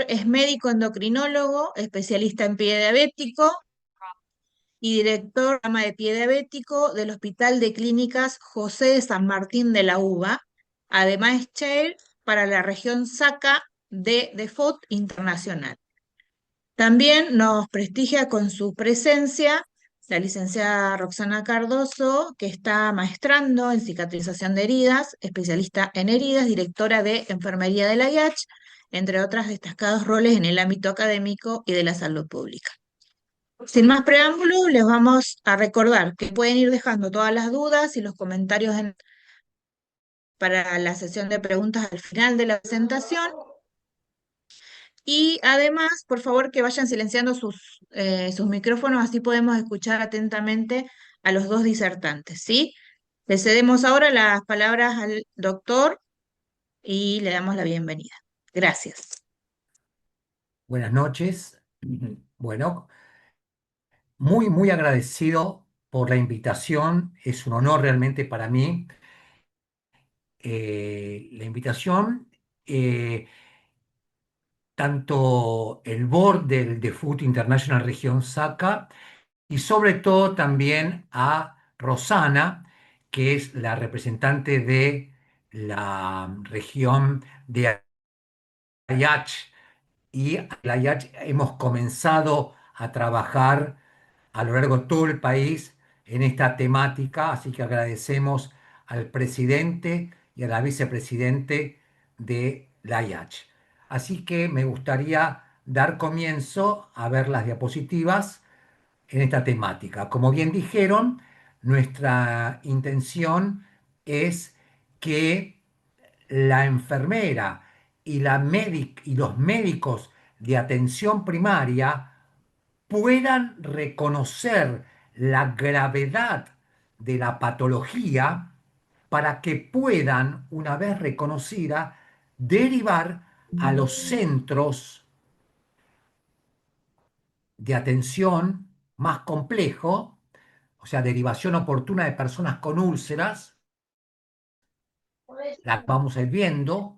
doctor es médico endocrinólogo, especialista en pie diabético y director del programa de pie diabético del Hospital de Clínicas José de San Martín de la Uva. Además es chair para la región SACA de DEFOT Internacional. También nos prestigia con su presencia la licenciada Roxana Cardoso, que está maestrando en cicatrización de heridas, especialista en heridas, directora de enfermería de la IACH, entre otros destacados roles en el ámbito académico y de la salud pública. Sin más preámbulo, les vamos a recordar que pueden ir dejando todas las dudas y los comentarios para la sesión de preguntas al final de la presentación. Y además, por favor, que vayan silenciando sus micrófonos, así podemos escuchar atentamente a los dos disertantes, ¿sí? Le cedemos ahora las palabras al doctor y le damos la bienvenida. Gracias. Buenas noches. Bueno, muy agradecido por la invitación. Es un honor realmente para mí. La invitación, eh, tanto el board del The Food International Región SACA y sobre todo también a Rosana, que es la representante de la región de Ayach. Y la IACH hemos comenzado a trabajar a lo largo de todo el país en esta temática, así que agradecemos al presidente y a la vicepresidente de la IACH. Así que me gustaría dar comienzo a ver las diapositivas en esta temática. Como bien dijeron, nuestra intención es que la enfermera y los médicos de atención primaria puedan reconocer la gravedad de la patología para que puedan, una vez reconocida, derivar a los centros de atención más complejo, o sea, derivación oportuna de personas con úlceras, la vamos a ir viendo,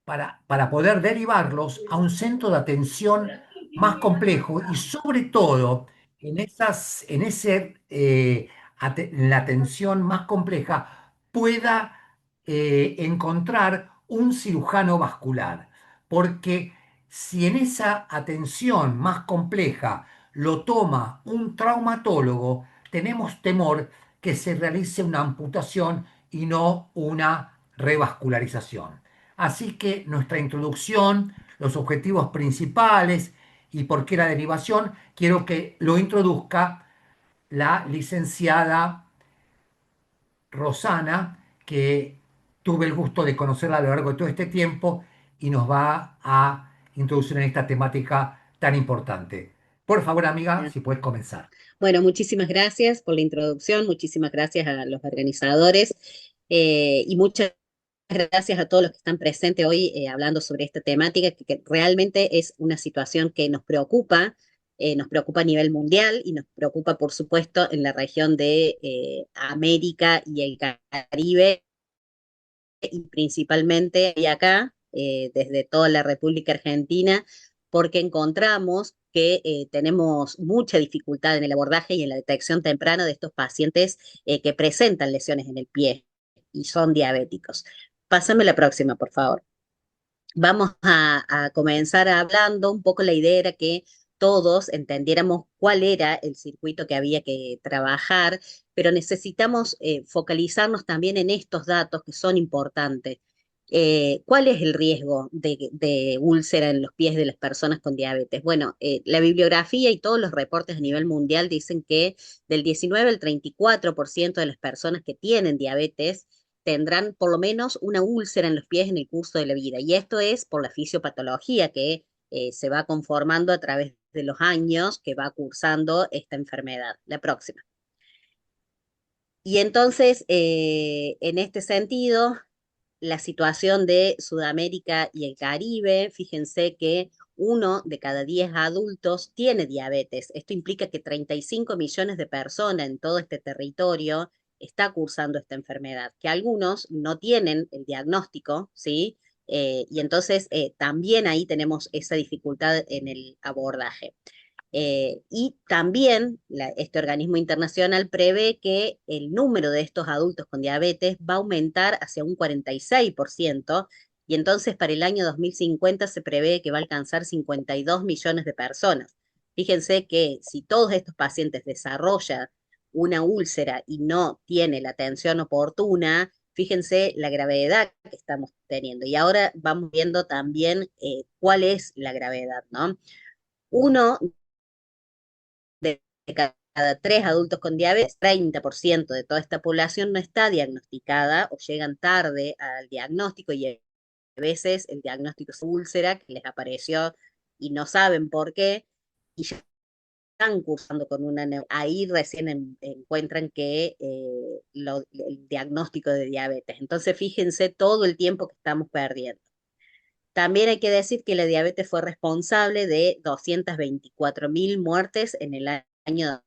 para poder derivarlos a un centro de atención más complejo y sobre todo en la atención más compleja pueda encontrar un cirujano vascular. Porque si en esa atención más compleja lo toma un traumatólogo, tenemos temor que se realice una amputación y no una revascularización. Así que nuestra introducción, los objetivos principales y por qué la derivación, quiero que lo introduzca la licenciada Rosana, que tuve el gusto de conocerla a lo largo de todo este tiempo y nos va a introducir en esta temática tan importante. Por favor, amiga, Ya. si puedes comenzar. Bueno, muchísimas gracias por la introducción, muchísimas gracias a los organizadores y muchas gracias a todos los que están presentes hoy hablando sobre esta temática que realmente es una situación que nos preocupa a nivel mundial y nos preocupa, por supuesto, en la región de América y el Caribe y principalmente y acá, desde toda la República Argentina, porque encontramos que tenemos mucha dificultad en el abordaje y en la detección temprana de estos pacientes que presentan lesiones en el pie y son diabéticos. Pásame la próxima, por favor. Vamos a comenzar hablando un poco la idea era que todos entendiéramos cuál era el circuito que había que trabajar, pero necesitamos focalizarnos también en estos datos que son importantes. ¿Cuál es el riesgo de úlcera en los pies de las personas con diabetes? Bueno, la bibliografía y todos los reportes a nivel mundial dicen que del 19 al 34% de las personas que tienen diabetes tendrán por lo menos una úlcera en los pies en el curso de la vida. Y esto es por la fisiopatología que se va conformando a través de los años que va cursando esta enfermedad. La próxima. Y entonces, en este sentido, la situación de Sudamérica y el Caribe, fíjense que 1 de cada 10 adultos tiene diabetes. Esto implica que 35 millones de personas en todo este territorio está cursando esta enfermedad, que algunos no tienen el diagnóstico, ¿sí? Y entonces también ahí tenemos esa dificultad en el abordaje. Y también este organismo internacional prevé que el número de estos adultos con diabetes va a aumentar hacia un 46%, y entonces para el año 2050 se prevé que va a alcanzar 52 millones de personas. Fíjense que si todos estos pacientes desarrollan una úlcera y no tiene la atención oportuna, fíjense la gravedad que estamos teniendo. Y ahora vamos viendo también cuál es la gravedad, ¿no? Uno de cada tres adultos con diabetes, 30% de toda esta población no está diagnosticada o llegan tarde al diagnóstico, y a veces el diagnóstico es úlcera que les apareció y no saben por qué, y ya están cursando con una ahí recién encuentran que el diagnóstico de diabetes. Entonces fíjense todo el tiempo que estamos perdiendo. También hay que decir que la diabetes fue responsable de 224.000 muertes en el año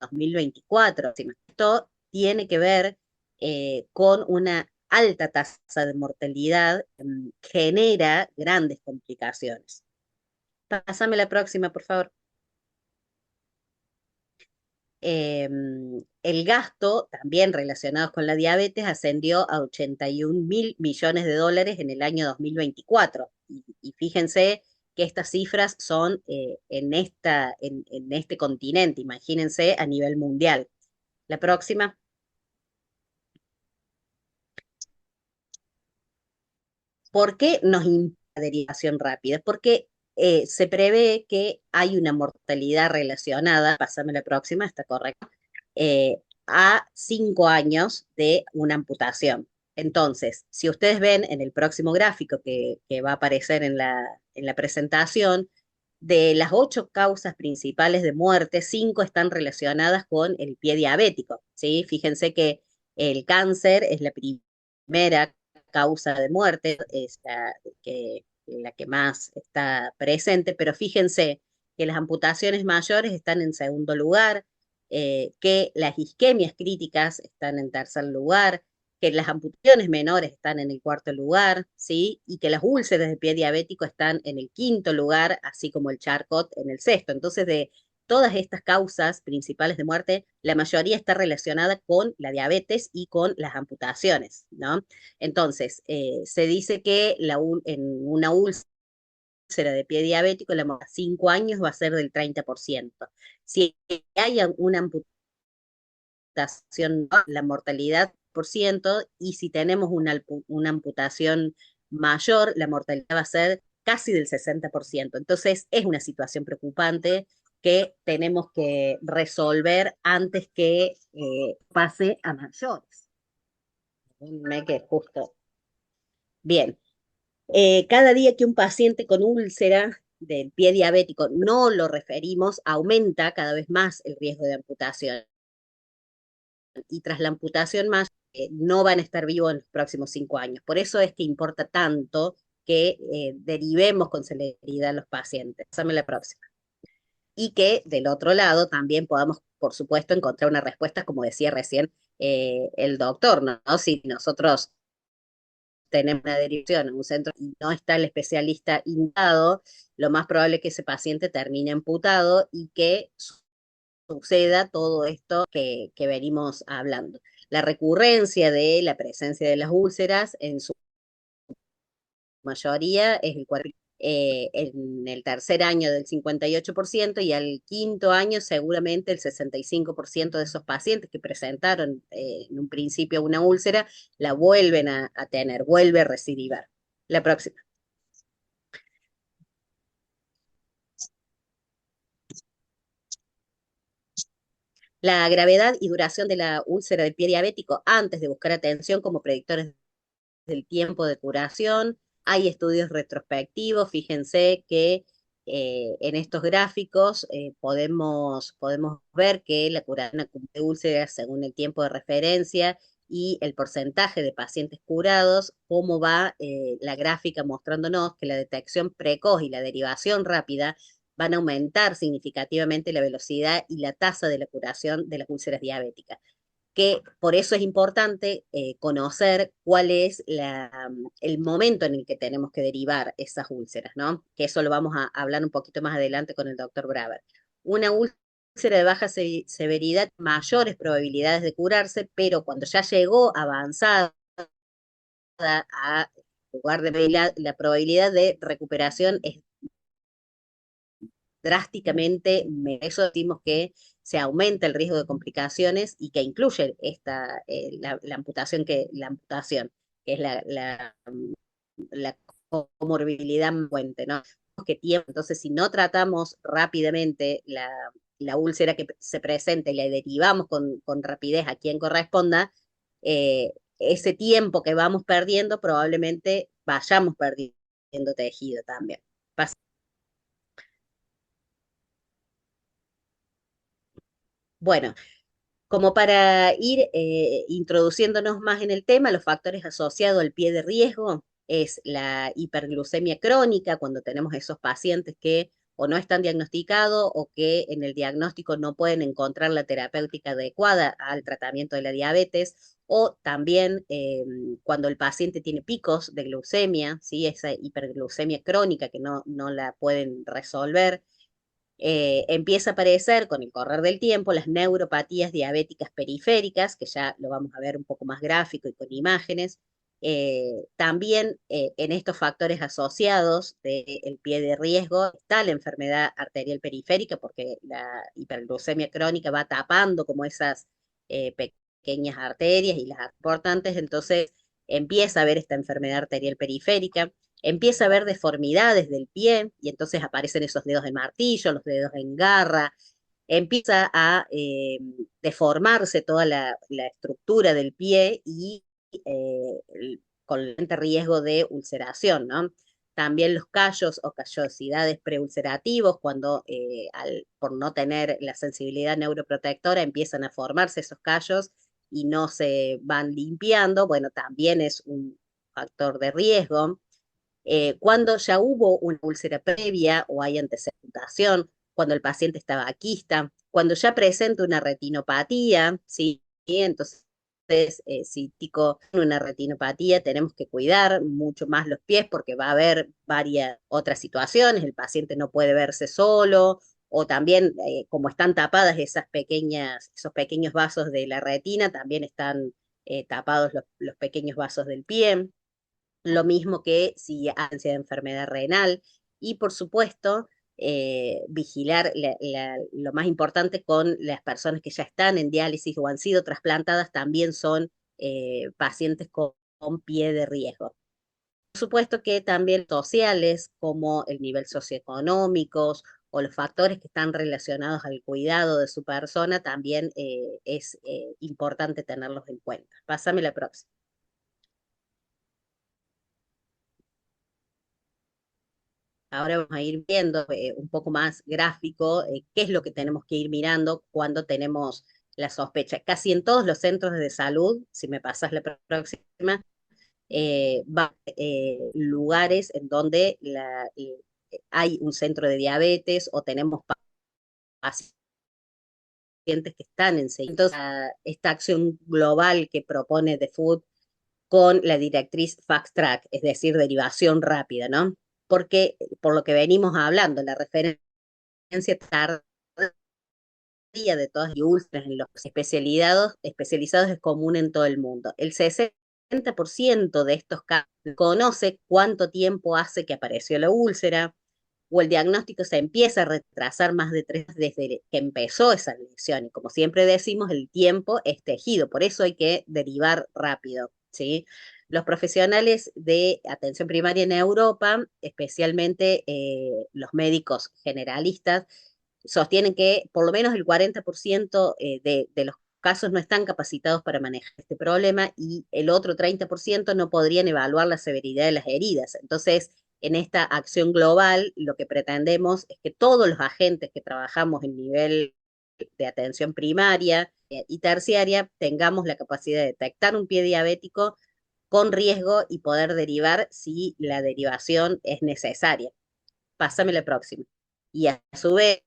2024. Esto tiene que ver con una alta tasa de mortalidad, genera grandes complicaciones. Pásame la próxima, por favor. El gasto, también relacionado con la diabetes, ascendió a 81.000 millones de dólares en el año 2024. Y fíjense que estas cifras son en este continente, imagínense a nivel mundial. La próxima. ¿Por qué nos impide la derivación rápida? Porque se prevé que hay una mortalidad relacionada, pásame la próxima, está correcto, a 5 años de una amputación. Entonces, si ustedes ven en el próximo gráfico que va a aparecer en la presentación, de las 8 causas principales de muerte, 5 están relacionadas con el pie diabético, ¿sí? Fíjense que el cáncer es la primera causa de muerte, es la que más está presente, pero fíjense que las amputaciones mayores están en segundo lugar, que las isquemias críticas están en tercer lugar, que las amputaciones menores están en el cuarto lugar, ¿sí? Y que las úlceras de pie diabético están en el quinto lugar, así como el Charcot en el sexto. Entonces, de todas estas causas principales de muerte, la mayoría está relacionada con la diabetes y con las amputaciones, ¿no? Entonces, se dice que en una úlcera de pie diabético, la muerte a 5 años va a ser del 30%. Si hay una amputación, la mortalidad por ciento, y si tenemos una amputación mayor, la mortalidad va a ser casi del 60%. Entonces, es una situación preocupante que tenemos que resolver antes que pase a mayores. Me quedé justo. Bien, cada día que un paciente con úlcera del pie diabético no lo referimos, aumenta cada vez más el riesgo de amputación. Y tras la amputación más, no van a estar vivos en los próximos 5 años. Por eso es que importa tanto que derivemos con celeridad a los pacientes. Pásame la próxima. Y que del otro lado también podamos, por supuesto, encontrar una respuesta, como decía recién el doctor, ¿no? Si nosotros tenemos una derivación en un centro y no está el especialista indicado, lo más probable es que ese paciente termine amputado y que suceda todo esto que venimos hablando. La recurrencia de la presencia de las úlceras en su mayoría es en el tercer año del 58%, y al quinto año seguramente el 65% de esos pacientes que presentaron en un principio una úlcera la vuelven a tener, vuelve a recidivar. La próxima. La gravedad y duración de la úlcera del pie diabético antes de buscar atención como predictores del tiempo de curación. Hay estudios retrospectivos, fíjense que en estos gráficos podemos ver que la curación de úlceras según el tiempo de referencia y el porcentaje de pacientes curados, cómo va la gráfica mostrándonos que la detección precoz y la derivación rápida van a aumentar significativamente la velocidad y la tasa de la curación de las úlceras diabéticas. que por eso es importante conocer cuál es el momento en el que tenemos que derivar esas úlceras, ¿no? Que eso lo vamos a hablar un poquito más adelante con el doctor Braver. Una úlcera de baja severidad, mayores probabilidades de curarse, pero cuando ya llegó avanzada a lugar de la probabilidad de recuperación es drásticamente, eso decimos que se aumenta el riesgo de complicaciones y que incluye la amputación, que es la comorbilidad más frecuente, ¿no? Entonces, si no tratamos rápidamente la úlcera que se presenta y la derivamos con rapidez a quien corresponda, ese tiempo que vamos perdiendo probablemente vayamos perdiendo tejido también. Bueno, como para ir introduciéndonos más en el tema, los factores asociados al pie de riesgo es la hiperglucemia crónica, cuando tenemos esos pacientes que o no están diagnosticados o que en el diagnóstico no pueden encontrar la terapéutica adecuada al tratamiento de la diabetes, o también cuando el paciente tiene picos de glucemia, ¿sí? Esa hiperglucemia crónica que no la pueden resolver. Empieza a aparecer con el correr del tiempo las neuropatías diabéticas periféricas, que ya lo vamos a ver un poco más gráfico y con imágenes. También en estos factores asociados del pie de riesgo está la enfermedad arterial periférica, porque la hiperglucemia crónica va tapando como esas pequeñas arterias y las importantes, entonces empieza a haber esta enfermedad arterial periférica, empieza a haber deformidades del pie y entonces aparecen esos dedos de martillo, los dedos en garra, empieza a deformarse toda la estructura del pie y con el riesgo de ulceración, ¿no? También los callos o callosidades preulcerativos, cuando por no tener la sensibilidad neuroprotectora empiezan a formarse esos callos y no se van limpiando, bueno, también es un factor de riesgo. Cuando ya hubo una úlcera previa o hay antecedentación, cuando el paciente está vaquista, cuando ya presenta una retinopatía, ¿sí? Entonces, si tico una retinopatía, tenemos que cuidar mucho más los pies porque va a haber varias otras situaciones, el paciente no puede verse solo, o también como están tapadas esos pequeños vasos de la retina, también están tapados los pequeños vasos del pie. Lo mismo que si hay ansia de enfermedad renal y por supuesto vigilar lo más importante con las personas que ya están en diálisis o han sido trasplantadas, también son pacientes con pie de riesgo. Por supuesto que también sociales como el nivel socioeconómico o los factores que están relacionados al cuidado de su persona también es importante tenerlos en cuenta. Pásame la próxima. Ahora vamos a ir viendo un poco más gráfico qué es lo que tenemos que ir mirando cuando tenemos la sospecha. Casi en todos los centros de salud, si me pasas la próxima, va lugares en donde hay un centro de diabetes o tenemos pacientes que están en seguimiento. Entonces, esta acción global que propone The Food con la directriz Fast Track, es decir, derivación rápida, ¿no? Porque, por lo que venimos hablando, la referencia tardía de todas las úlceras en los especializados es común en todo el mundo. El 60% de estos casos conoce cuánto tiempo hace que apareció la úlcera, o el diagnóstico se empieza a retrasar más de 3 desde que empezó esa lesión. Y como siempre decimos, el tiempo es tejido, por eso hay que derivar rápido, ¿sí? Los profesionales de atención primaria en Europa, especialmente los médicos generalistas, sostienen que por lo menos el 40% de los casos no están capacitados para manejar este problema y el otro 30% no podrían evaluar la severidad de las heridas. Entonces, en esta acción global, lo que pretendemos es que todos los agentes que trabajamos en nivel de atención primaria y terciaria tengamos la capacidad de detectar un pie diabético con riesgo y poder derivar si la derivación es necesaria. Pásame la próxima. Y a su vez,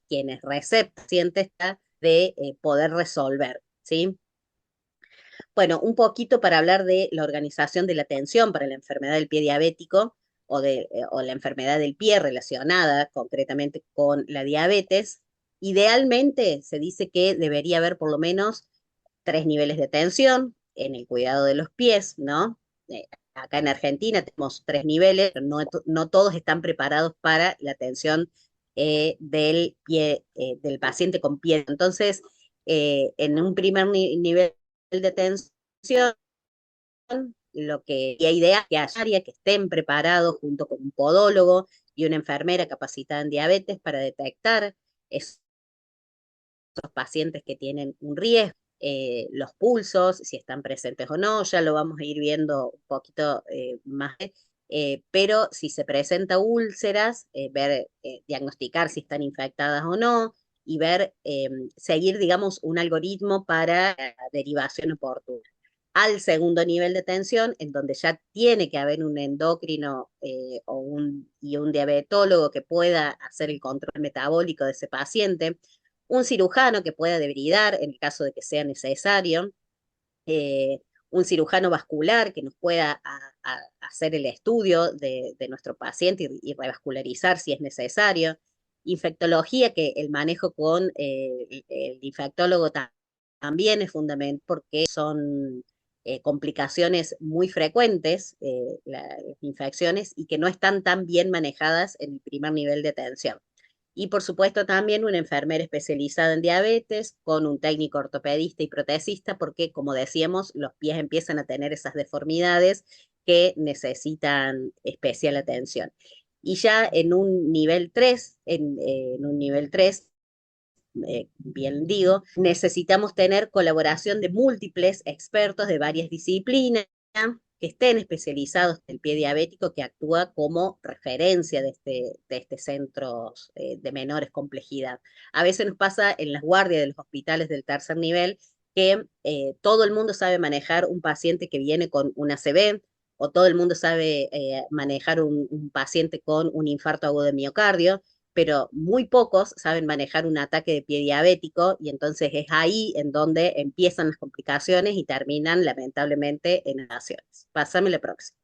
quienes receptan pacientes de poder resolver. ¿sí? Bueno, un poquito para hablar de la organización de la atención para la enfermedad del pie diabético o la enfermedad del pie relacionada concretamente con la diabetes. Idealmente se dice que debería haber por lo menos 3 niveles de atención en el cuidado de los pies, ¿no? Acá en Argentina tenemos 3 niveles, pero no todos están preparados para la atención del pie, del paciente con pie. Entonces, en un primer nivel de atención, la idea es que haya área que estén preparados junto con un podólogo y una enfermera capacitada en diabetes para detectar esos pacientes que tienen un riesgo, los pulsos, si están presentes o no, ya lo vamos a ir viendo un poquito más, pero si se presenta úlceras, diagnosticar si están infectadas o no y seguir, digamos, un algoritmo para derivación oportuna. Al segundo nivel de tensión, en donde ya tiene que haber un endocrino y un diabetólogo que pueda hacer el control metabólico de ese paciente, un cirujano que pueda debridar en el caso de que sea necesario, un cirujano vascular que nos pueda hacer el estudio de nuestro paciente y revascularizar si es necesario, infectología, que el manejo con el infectólogo también es fundamental porque son complicaciones muy frecuentes, las infecciones, y que no están tan bien manejadas en el primer nivel de atención. Y por supuesto también una enfermera especializada en diabetes con un técnico ortopedista y protecista, porque como decíamos, los pies empiezan a tener esas deformidades que necesitan especial atención. Y ya en un nivel 3, en un nivel 3 bien digo, necesitamos tener colaboración de múltiples expertos de varias disciplinas que estén especializados en el pie diabético, que actúa como referencia de este centro de menores complejidad. A veces nos pasa en las guardias de los hospitales del tercer nivel que todo el mundo sabe manejar un paciente que viene con una ACV, o todo el mundo sabe manejar un paciente con un infarto agudo de miocardio, pero muy pocos saben manejar un ataque de pie diabético, y entonces es ahí en donde empiezan las complicaciones y terminan lamentablemente en naciones. Pásame la próxima.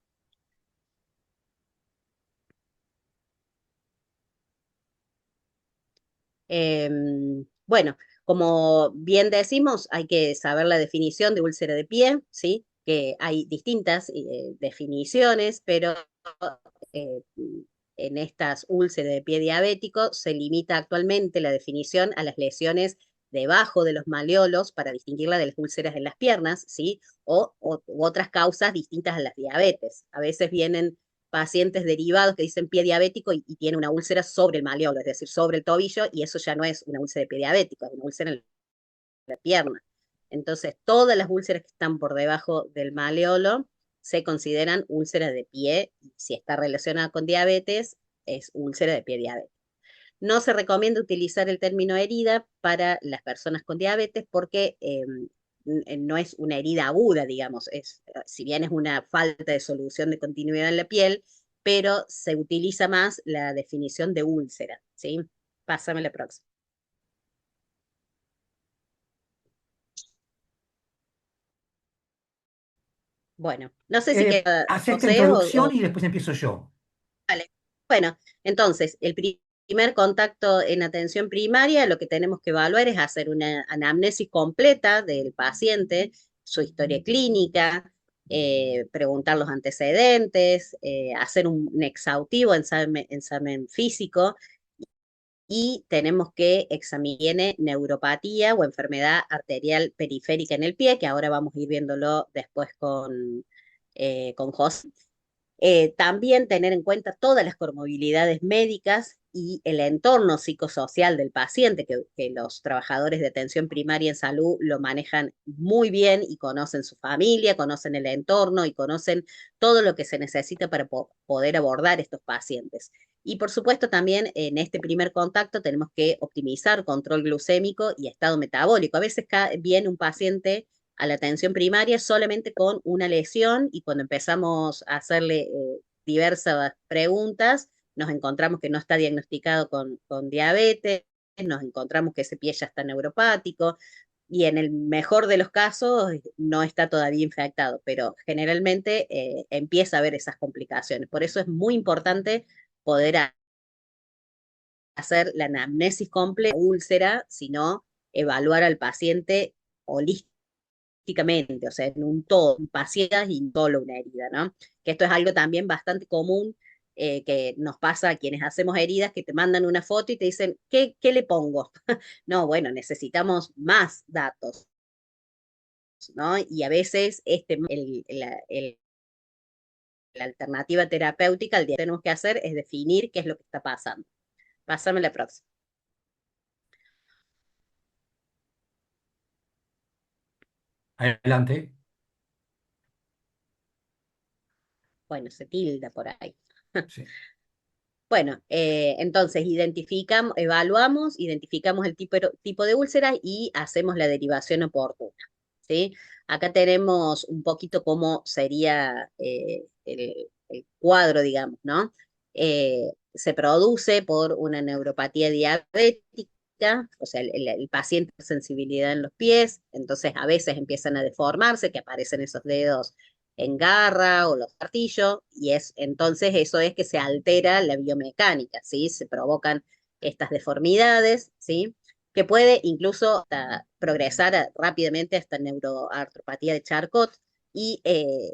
Bueno, como bien decimos, hay que saber la definición de úlcera de pie, ¿sí? Que hay distintas definiciones, pero eh, en estas úlceras de pie diabético se limita actualmente la definición a las lesiones debajo de los maleolos para distinguirla de las úlceras en las piernas, ¿sí? U otras causas distintas a las diabetes. A veces vienen pacientes derivados que dicen pie diabético y tiene una úlcera sobre el maleolo, es decir, sobre el tobillo, y eso ya no es una úlcera de pie diabético, es una úlcera en la pierna. Entonces, todas las úlceras que están por debajo del maleolo se consideran úlceras de pie, y si está relacionada con diabetes, es úlcera de pie diabético. No se recomienda utilizar el término herida para las personas con diabetes porque no es una herida aguda, digamos, si bien es una falta de solución de continuidad en la piel, pero se utiliza más la definición de úlcera, ¿sí? Pásame la próxima. Bueno, no sé si queda Haz esta José introducción y después empiezo yo. vale. Bueno, entonces, el primer contacto en atención primaria, lo que tenemos que evaluar es hacer una anamnesis completa del paciente, su historia clínica, preguntar los antecedentes, hacer un exhaustivo examen físico, y tenemos que examinar neuropatía o enfermedad arterial periférica en el pie, que ahora vamos a ir viéndolo después con José. También tener en cuenta todas las comorbilidades médicas y el entorno psicosocial del paciente, que los trabajadores de atención primaria en salud lo manejan muy bien y conocen su familia, conocen el entorno y conocen todo lo que se necesita para poder abordar estos pacientes. Y por supuesto también en este primer contacto tenemos que optimizar control glucémico y estado metabólico. A veces viene un paciente a la atención primaria solamente con una lesión, y cuando empezamos a hacerle diversas preguntas, nos encontramos que no está diagnosticado con diabetes, nos encontramos que ese pie ya está neuropático, y en el mejor de los casos no está todavía infectado, pero generalmente empieza a haber esas complicaciones. Por eso es muy importante poder hacer la anamnesis completa, úlcera, sino evaluar al paciente holísticamente, o sea, en un todo, un paciente y no solo una herida, ¿no? Que esto es algo también bastante común que nos pasa a quienes hacemos heridas, que te mandan una foto y te dicen, ¿qué le pongo? No, bueno, necesitamos más datos, ¿no? Y a veces la alternativa terapéutica, el día que tenemos que hacer es definir qué es lo que está pasando. Pásame la próxima. Adelante. Bueno, se tilda por ahí. Sí. Bueno, entonces evaluamos, identificamos el tipo de úlcera y hacemos la derivación oportuna, ¿sí? Acá tenemos un poquito cómo sería el cuadro, digamos, ¿no? Se produce por una neuropatía diabética, o sea, el paciente tiene sensibilidad en los pies, entonces a veces empiezan a deformarse, que aparecen esos dedos en garra o los martillos, y entonces eso es que se altera la biomecánica, ¿sí? Se provocan estas deformidades, ¿sí? Que puede incluso progresar rápidamente hasta neuroartropatía de Charcot, y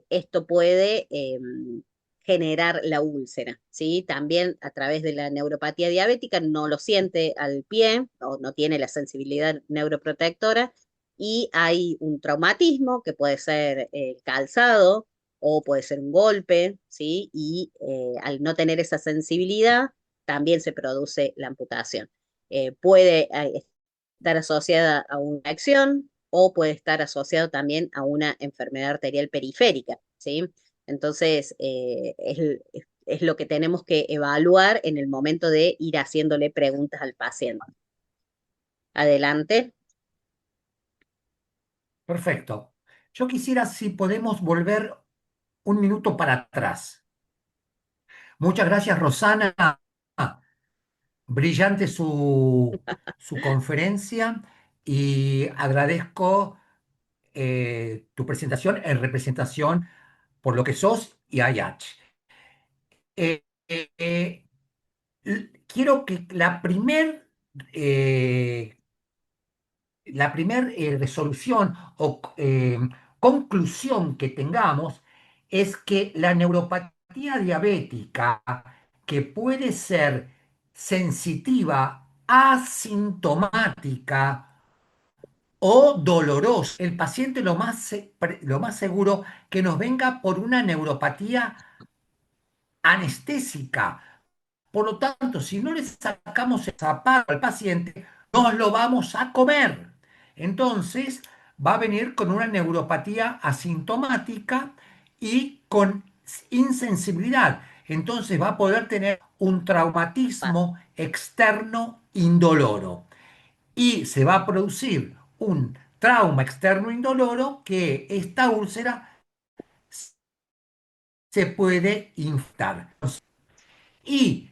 esto puede generar la úlcera, ¿sí? También a través de la neuropatía diabética no lo siente al pie o no tiene la sensibilidad neuroprotectora, y hay un traumatismo que puede ser calzado o puede ser un golpe, ¿sí? Y al no tener esa sensibilidad, también se produce la amputación. Puede estar asociada a una acción o puede estar asociado también a una enfermedad arterial periférica, ¿sí? Entonces, es lo que tenemos que evaluar en el momento de ir haciéndole preguntas al paciente. Adelante. Perfecto. Yo quisiera si podemos volver un minuto para atrás. Muchas gracias, Rosana. Brillante su conferencia y agradezco tu presentación en representación por lo que sos y IH. Eh, eh, eh, quiero que eh, resolución o conclusión que tengamos es que la neuropatía diabética, que puede ser sensitiva, asintomática o dolorosa, el paciente lo más seguro que nos venga por una neuropatía anestésica. Por lo tanto, si no le sacamos el zapato al paciente, nos lo vamos a comer. Entonces, va a venir con una neuropatía asintomática y con insensibilidad. Entonces, va a poder tener un traumatismo externo indoloro. Y se va a producir un trauma externo indoloro que esta úlcera se puede infectar. Y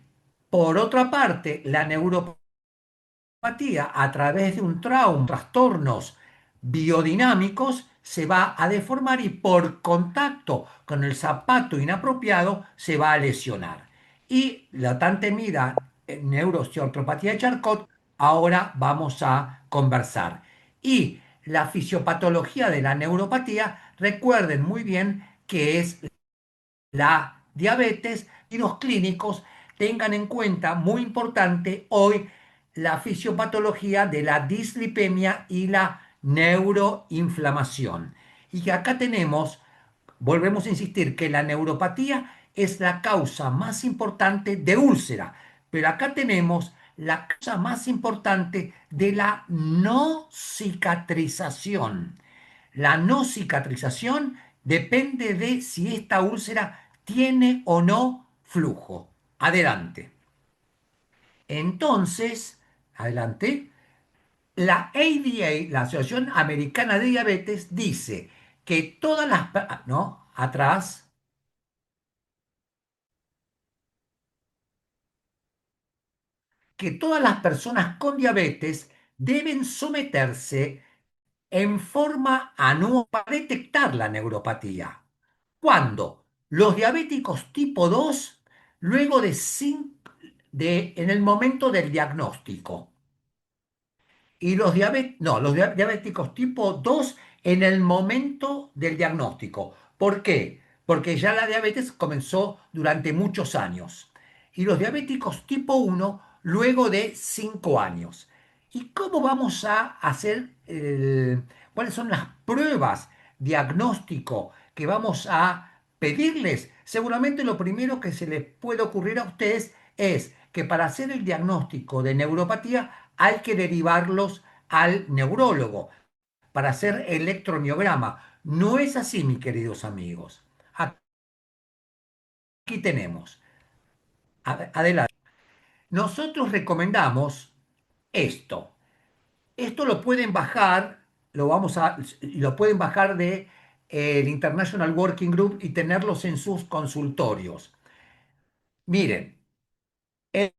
por otra parte, la neuropatía a través de un trauma, trastornos biodinámicos, se va a deformar y por contacto con el zapato inapropiado se va a lesionar. Y la tan temida neuroosteoartropatía de Charcot, ahora vamos a conversar. Y la fisiopatología de la neuropatía, recuerden muy bien que es la diabetes y los clínicos tengan en cuenta, muy importante hoy, la fisiopatología de la dislipemia y la neuroinflamación. Y que acá tenemos, volvemos a insistir, que la neuropatía es la causa más importante de úlcera, pero acá tenemos la causa más importante de la no cicatrización. La no cicatrización depende de si esta úlcera tiene o no flujo. Adelante. Entonces, adelante, la ADA, la Asociación Americana de Diabetes, dice que todas las... No, atrás, que todas las personas con diabetes deben someterse en forma anual para detectar la neuropatía. Cuando los diabéticos tipo 2, luego en el momento del diagnóstico, y los diabéticos tipo 2 en el momento del diagnóstico. ¿Por qué? Porque ya la diabetes comenzó durante muchos años. Y los diabéticos tipo 1 luego de 5 años. ¿Y cómo vamos a hacer, cuáles son las pruebas diagnóstico que vamos a pedirles? Seguramente lo primero que se les puede ocurrir a ustedes es que para hacer el diagnóstico de neuropatía hay que derivarlos al neurólogo para hacer electromiograma. No es así, mis queridos amigos. Aquí tenemos. Adelante. Nosotros recomendamos esto. Esto lo pueden bajar, lo pueden bajar de el International Working Group y tenerlos en sus consultorios. Miren, el,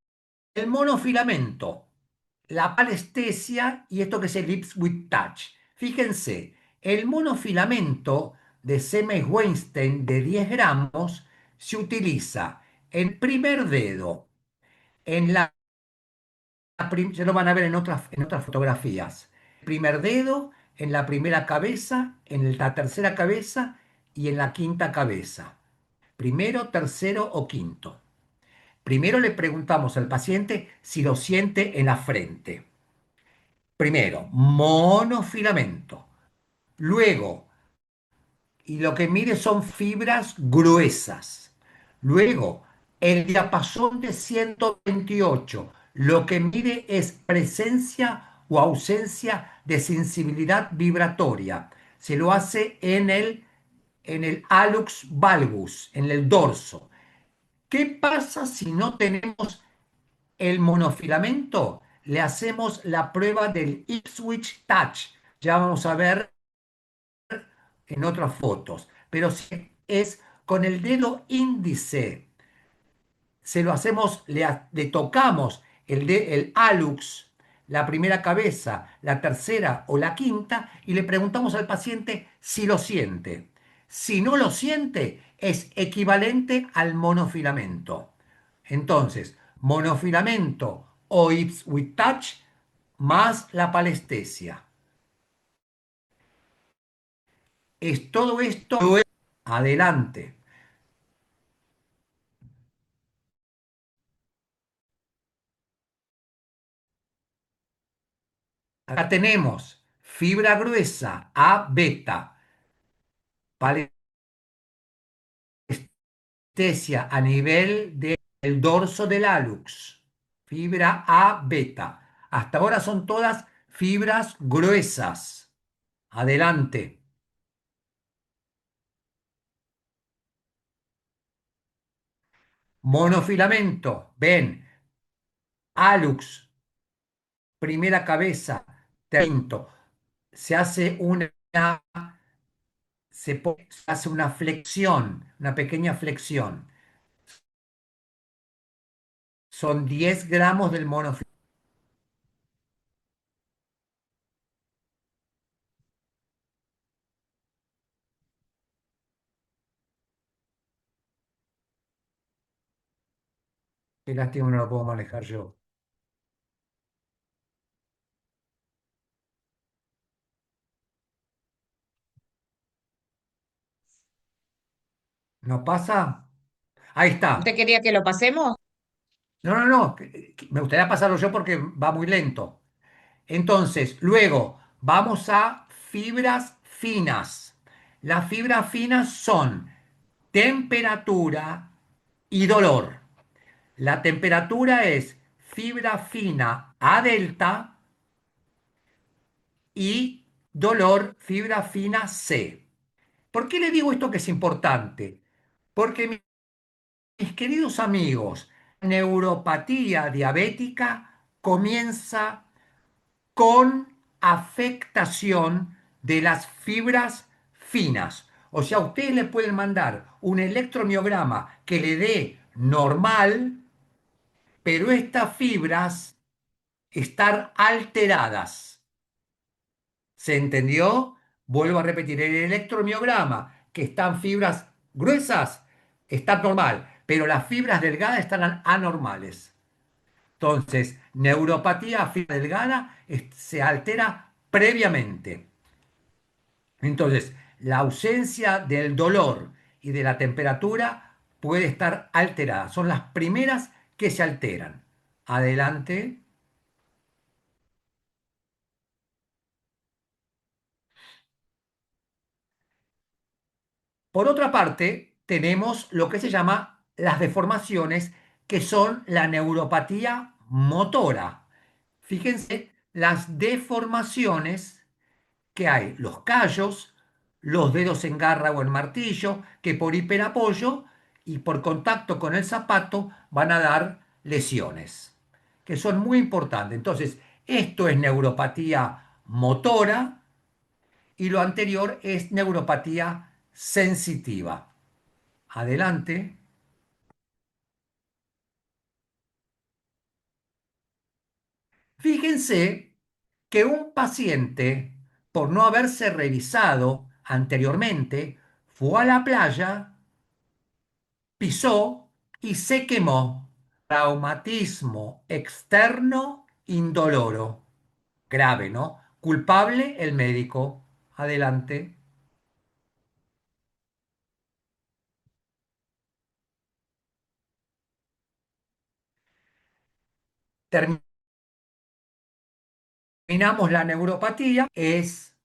el monofilamento, la palestesia y esto que es el Lips with Touch. Fíjense, el monofilamento de Semmes-Weinstein de 10 gramos se utiliza en primer dedo, en se lo van a ver en otras fotografías. Primer dedo, en la primera cabeza, en la tercera cabeza y en la quinta cabeza. Primero, tercero o quinto. Primero le preguntamos al paciente si lo siente en la frente. Primero, monofilamento. Luego, y lo que mide son fibras gruesas. Luego, el diapasón de 128. Lo que mide es presencia o ausencia de sensibilidad vibratoria. Se lo hace en el hallux valgus, en el dorso. ¿Qué pasa si no tenemos el monofilamento? Le hacemos la prueba del Ipswich Touch. Ya vamos a ver en otras fotos. Pero si es con el dedo índice, se lo hacemos, le tocamos el hallux, la primera cabeza, la tercera o la quinta, y le preguntamos al paciente si lo siente. Si no lo siente, es equivalente al monofilamento. Entonces, monofilamento o Ipswich Touch más la palestesia. Es todo esto. Adelante. Acá tenemos fibra gruesa A beta, palestesia a nivel del dorso del hallux, fibra A beta. Hasta ahora son todas fibras gruesas. Adelante. Monofilamento, ven, hallux, primera cabeza, quinto. Se hace se hace una flexión, una pequeña flexión. Son 10 gramos del monofilamento. Qué lástima no lo puedo manejar yo. ¿No pasa? Ahí ¿Usted está. quería que lo pasemos? No, no, no. Me gustaría pasarlo yo porque va muy lento. Entonces, luego vamos a fibras finas. Las fibras finas son temperatura y dolor. La temperatura es fibra fina A delta y dolor fibra fina C. ¿Por qué le digo esto que es importante? Porque mis queridos amigos, la neuropatía diabética comienza con afectación de las fibras finas. O sea, ustedes le pueden mandar un electromiograma que le dé normal, pero estas fibras están alteradas. ¿Se entendió? Vuelvo a repetir, el electromiograma, que están fibras gruesas, está normal, pero las fibras delgadas están anormales. Entonces, neuropatía fibra delgada se altera previamente. Entonces, la ausencia del dolor y de la temperatura puede estar alterada. Son las primeras que se alteran. Adelante. Por otra parte, tenemos lo que se llama las deformaciones, que son la neuropatía motora. Fíjense las deformaciones que hay, los callos, los dedos en garra o en martillo, que por hiperapoyo y por contacto con el zapato van a dar lesiones, que son muy importantes. Entonces, esto es neuropatía motora y lo anterior es neuropatía sensitiva. Adelante. Fíjense que un paciente, por no haberse revisado anteriormente, fue a la playa, pisó y se quemó. Traumatismo externo indoloro. Grave, ¿no? Culpable el médico. Adelante. Terminamos la neuropatía, es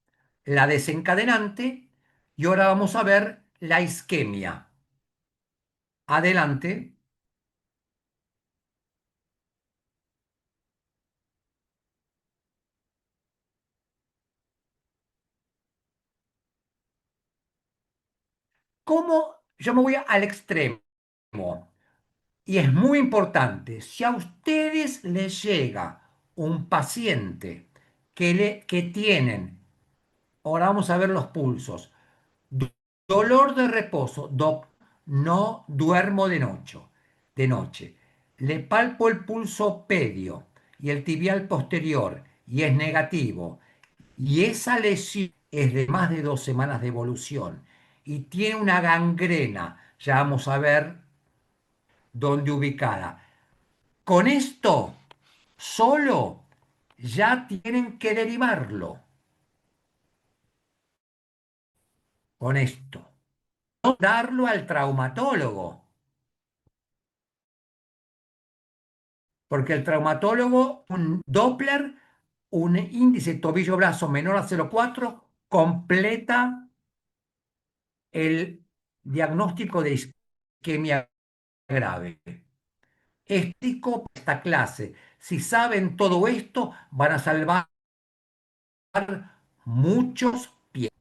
la desencadenante, y ahora vamos a ver la isquemia. Adelante. ¿Cómo? Yo me voy al extremo. Y es muy importante, si a ustedes les llega un paciente que tienen, ahora vamos a ver los pulsos, dolor de reposo, no duermo de noche, le palpo el pulso pedio y el tibial posterior y es negativo, y esa lesión es de más de 2 semanas de evolución y tiene una gangrena, ya vamos a ver dónde ubicada. Con esto solo ya tienen que derivarlo. Con esto. No darlo al traumatólogo, porque el traumatólogo, un Doppler, un índice tobillo-brazo menor a 0,4, completa el diagnóstico de isquemia grave. Explico esta clase. Si saben todo esto, van a salvar muchos pies.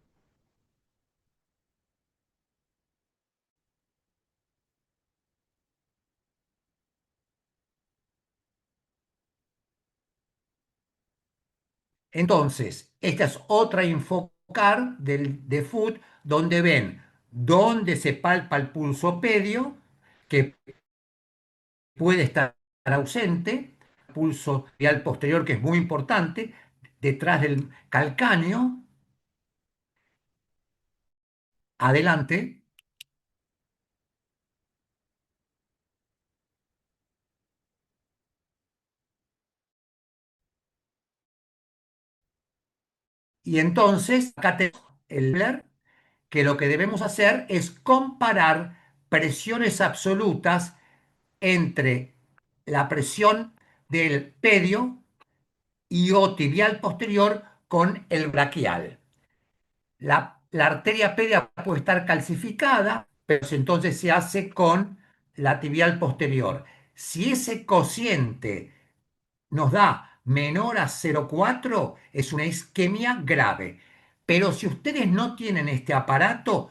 Entonces, esta es otra infocar de Food, donde ven dónde se palpa el pulso pedio, que puede estar ausente, pulso real posterior, que es muy importante, detrás del calcáneo, adelante, y entonces acá tenemos el Blair, que lo que debemos hacer es comparar presiones absolutas entre la presión del pedio y o tibial posterior con el braquial. La arteria pedia puede estar calcificada, pero entonces se hace con la tibial posterior. Si ese cociente nos da menor a 0,4, es una isquemia grave. Pero si ustedes no tienen este aparato,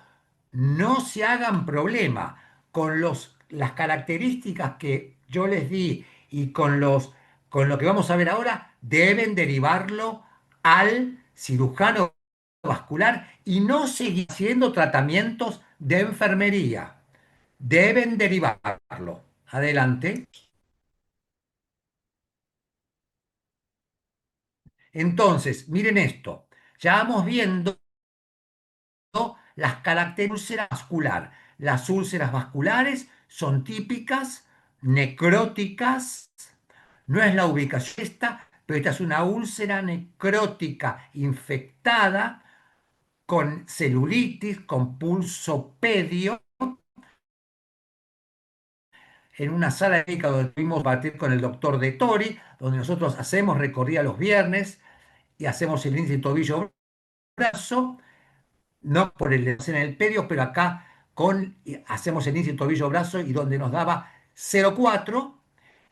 no se hagan problema. Con las características que yo les di y con lo que vamos a ver ahora, deben derivarlo al cirujano vascular y no seguir haciendo tratamientos de enfermería. Deben derivarlo. Adelante. Entonces, miren esto. Ya vamos viendo las características de la úlcera vascular. Las úlceras vasculares son típicas, necróticas, no es la ubicación esta, pero esta es una úlcera necrótica infectada con celulitis, con pulso pedio, en una sala médica donde tuvimos que batir con el doctor De Tori, donde nosotros hacemos recorrida los viernes y hacemos el índice tobillo-brazo, no por el en el pedio, pero acá hacemos el índice tobillo-brazo y donde nos daba 0,4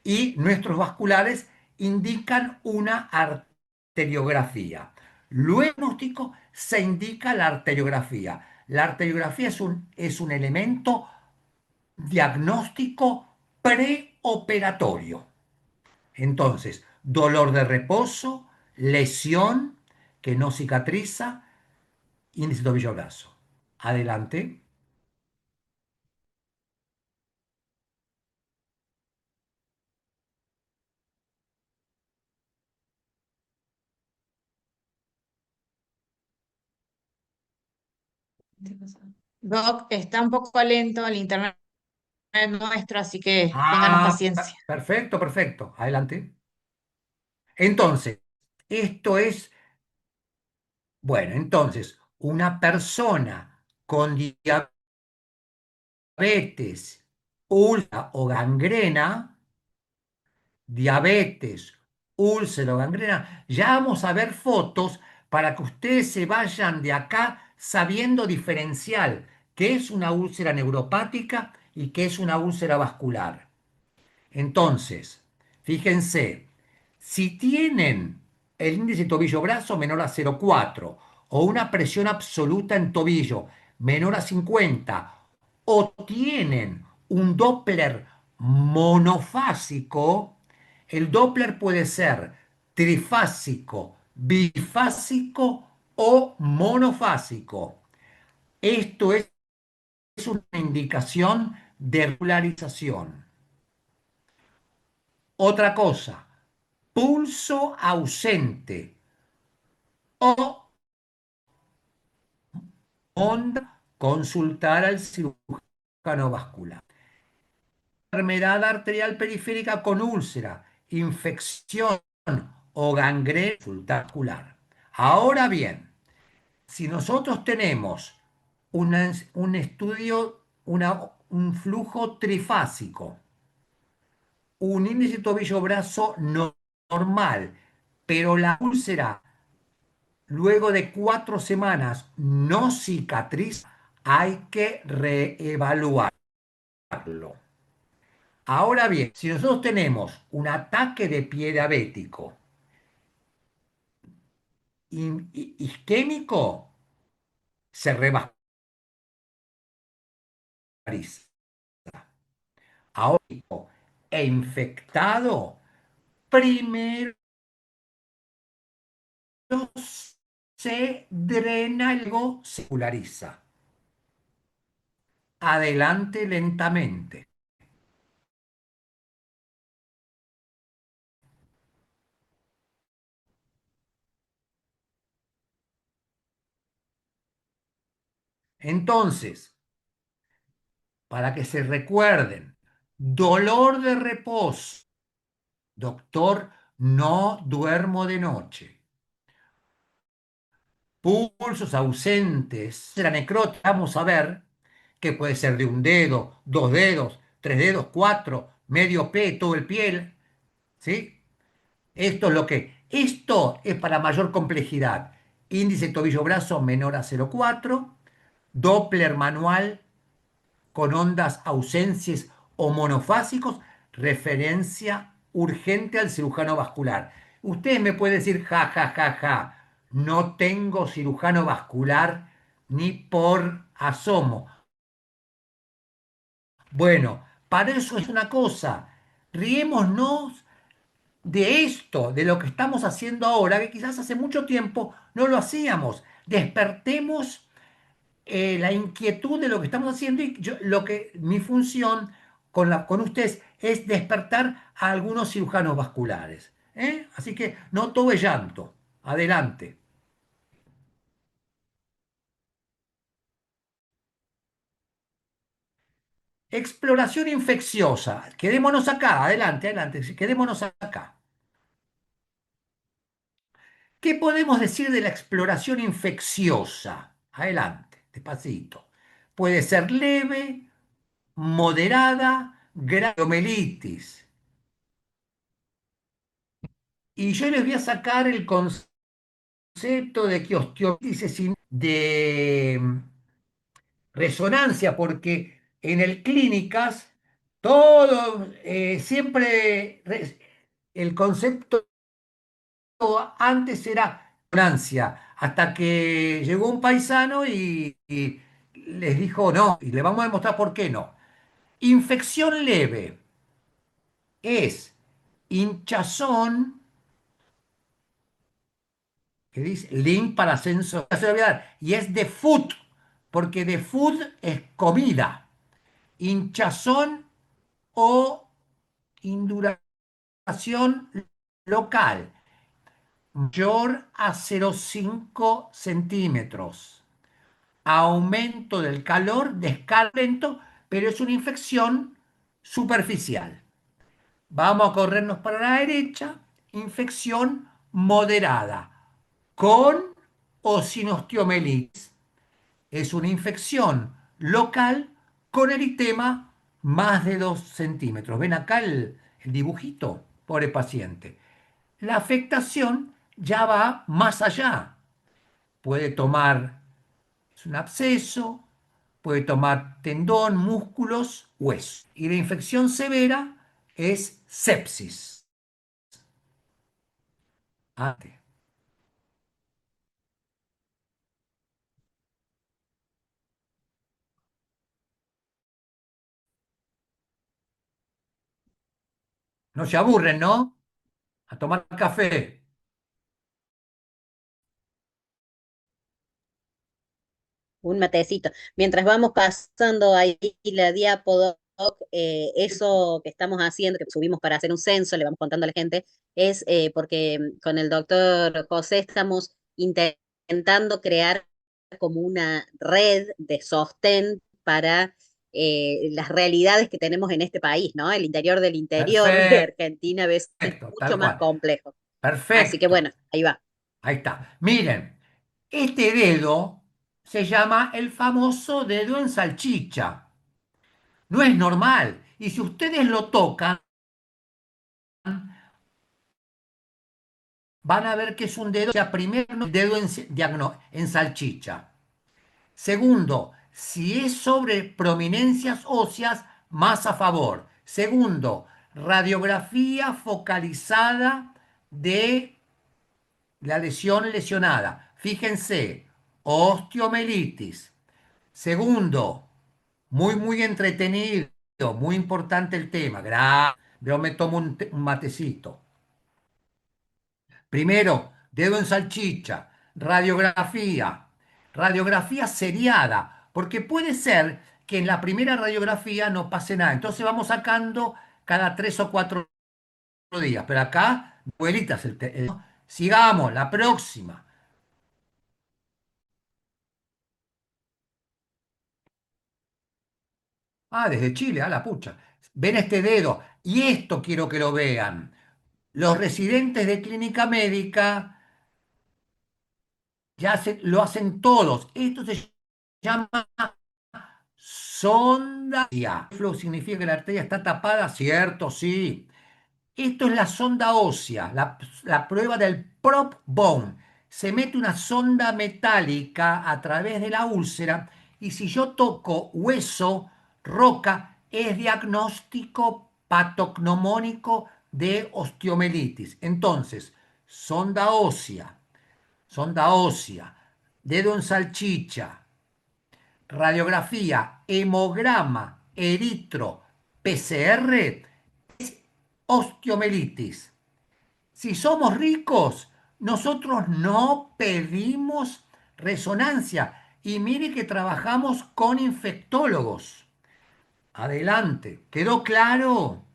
y nuestros vasculares indican una arteriografía. Luego, el diagnóstico se indica la arteriografía. La arteriografía es un elemento diagnóstico preoperatorio. Entonces, dolor de reposo, lesión que no cicatriza, índice tobillo-brazo. Adelante. Doc, está un poco lento el internet nuestro, así que ténganos paciencia. Perfecto, perfecto. Adelante. Entonces, esto es, bueno, entonces, una persona con diabetes, úlcera o gangrena, diabetes, úlcera o gangrena, ya vamos a ver fotos para que ustedes se vayan de acá sabiendo diferenciar qué es una úlcera neuropática y qué es una úlcera vascular. Entonces, fíjense, si tienen el índice tobillo-brazo menor a 0,4 o una presión absoluta en tobillo menor a 50 o tienen un Doppler monofásico, el Doppler puede ser trifásico, bifásico o monofásico. Esto es una indicación de regularización. Otra cosa, pulso ausente o onda, consultar al cirujano vascular. Enfermedad arterial periférica con úlcera, infección o gangrena vascular. Ahora bien, si nosotros tenemos un estudio, un flujo trifásico, un índice tobillo-brazo normal, pero la úlcera luego de 4 semanas no cicatriza, hay que reevaluarlo. Ahora bien, si nosotros tenemos un ataque de pie diabético isquémico, se revasculariza. Ahora, e infectado, primero se drena, luego se vasculariza. Adelante lentamente. Entonces, para que se recuerden, dolor de reposo. Doctor, no duermo de noche. Pulsos ausentes. La necrótica, vamos a ver que puede ser de un dedo, 2 dedos, 3 dedos, 4, medio pie, todo el pie. ¿Sí? Esto es para mayor complejidad. Índice tobillo-brazo menor a 0,4. Doppler manual con ondas ausencias o monofásicos, referencia urgente al cirujano vascular. Ustedes me pueden decir, ja, ja, ja, ja, no tengo cirujano vascular ni por asomo. Bueno, para eso es una cosa, riémonos de esto, de lo que estamos haciendo ahora, que quizás hace mucho tiempo no lo hacíamos. Despertemos la inquietud de lo que estamos haciendo y mi función con ustedes es despertar a algunos cirujanos vasculares. ¿Eh? Así que no todo es llanto. Adelante. Exploración infecciosa. Quedémonos acá, adelante, adelante, quedémonos acá. ¿Qué podemos decir de la exploración infecciosa? Adelante, despacito. Puede ser leve, moderada, gradomelitis. Y yo les voy a sacar el concepto de que osteomielitis es de resonancia, porque en el clínicas todo siempre el concepto antes era resonancia, hasta que llegó un paisano y les dijo no, y le vamos a demostrar por qué no. Infección leve es hinchazón, que dice link para ascenso, no se lo voy a dar, y es de food, porque de food es comida. Hinchazón o induración local mayor a 0,5 centímetros. Aumento del calor, descarga lento, pero es una infección superficial. Vamos a corrernos para la derecha. Infección moderada, con o sin osteomelitis. Es una infección local con eritema más de 2 centímetros. ¿Ven acá el dibujito? Pobre paciente. La afectación ya va más allá. Puede tomar un absceso, puede tomar tendón, músculos, huesos. Y la infección severa es sepsis. Ate. No se aburren, ¿no? A tomar café. Un matecito. Mientras vamos pasando ahí la diapo, Doc, eso que estamos haciendo, que subimos para hacer un censo, le vamos contando a la gente, es porque con el doctor José estamos intentando crear como una red de sostén para las realidades que tenemos en este país, ¿no? El interior del interior de Perfecto, Argentina a veces es tal mucho más cual. complejo. Así que bueno, Perfecto. ahí va. Ahí está. Miren, este dedo se llama el famoso dedo en salchicha. No es normal. Y si ustedes lo tocan, van a ver que es un dedo, o sea, primero el dedo en salchicha. Segundo, si es sobre prominencias óseas, más a favor. Segundo, radiografía focalizada de la lesión lesionada. Fíjense, osteomelitis. Segundo, muy entretenido, muy importante el tema. Yo me tomo un matecito. Primero, dedo en salchicha, radiografía, radiografía seriada, porque puede ser que en la primera radiografía no pase nada. Entonces vamos sacando cada 3 o 4 días, pero acá, vuelitas sigamos, la próxima. Ah, desde Chile, a la pucha. Ven este dedo. Y esto quiero que lo vean. Los residentes de clínica médica lo hacen todos. Esto se llama sonda. Flow significa que la arteria está tapada, cierto, sí. Esto es la sonda ósea, la prueba del prop bone. Se mete una sonda metálica a través de la úlcera y si yo toco hueso, roca, es diagnóstico patognomónico de osteomelitis. Entonces, sonda ósea, sonda ósea, dedo en salchicha, radiografía, hemograma, eritro, PCR, osteomelitis. Si somos ricos, nosotros no pedimos resonancia. Y mire que trabajamos con infectólogos. Adelante. ¿Quedó claro?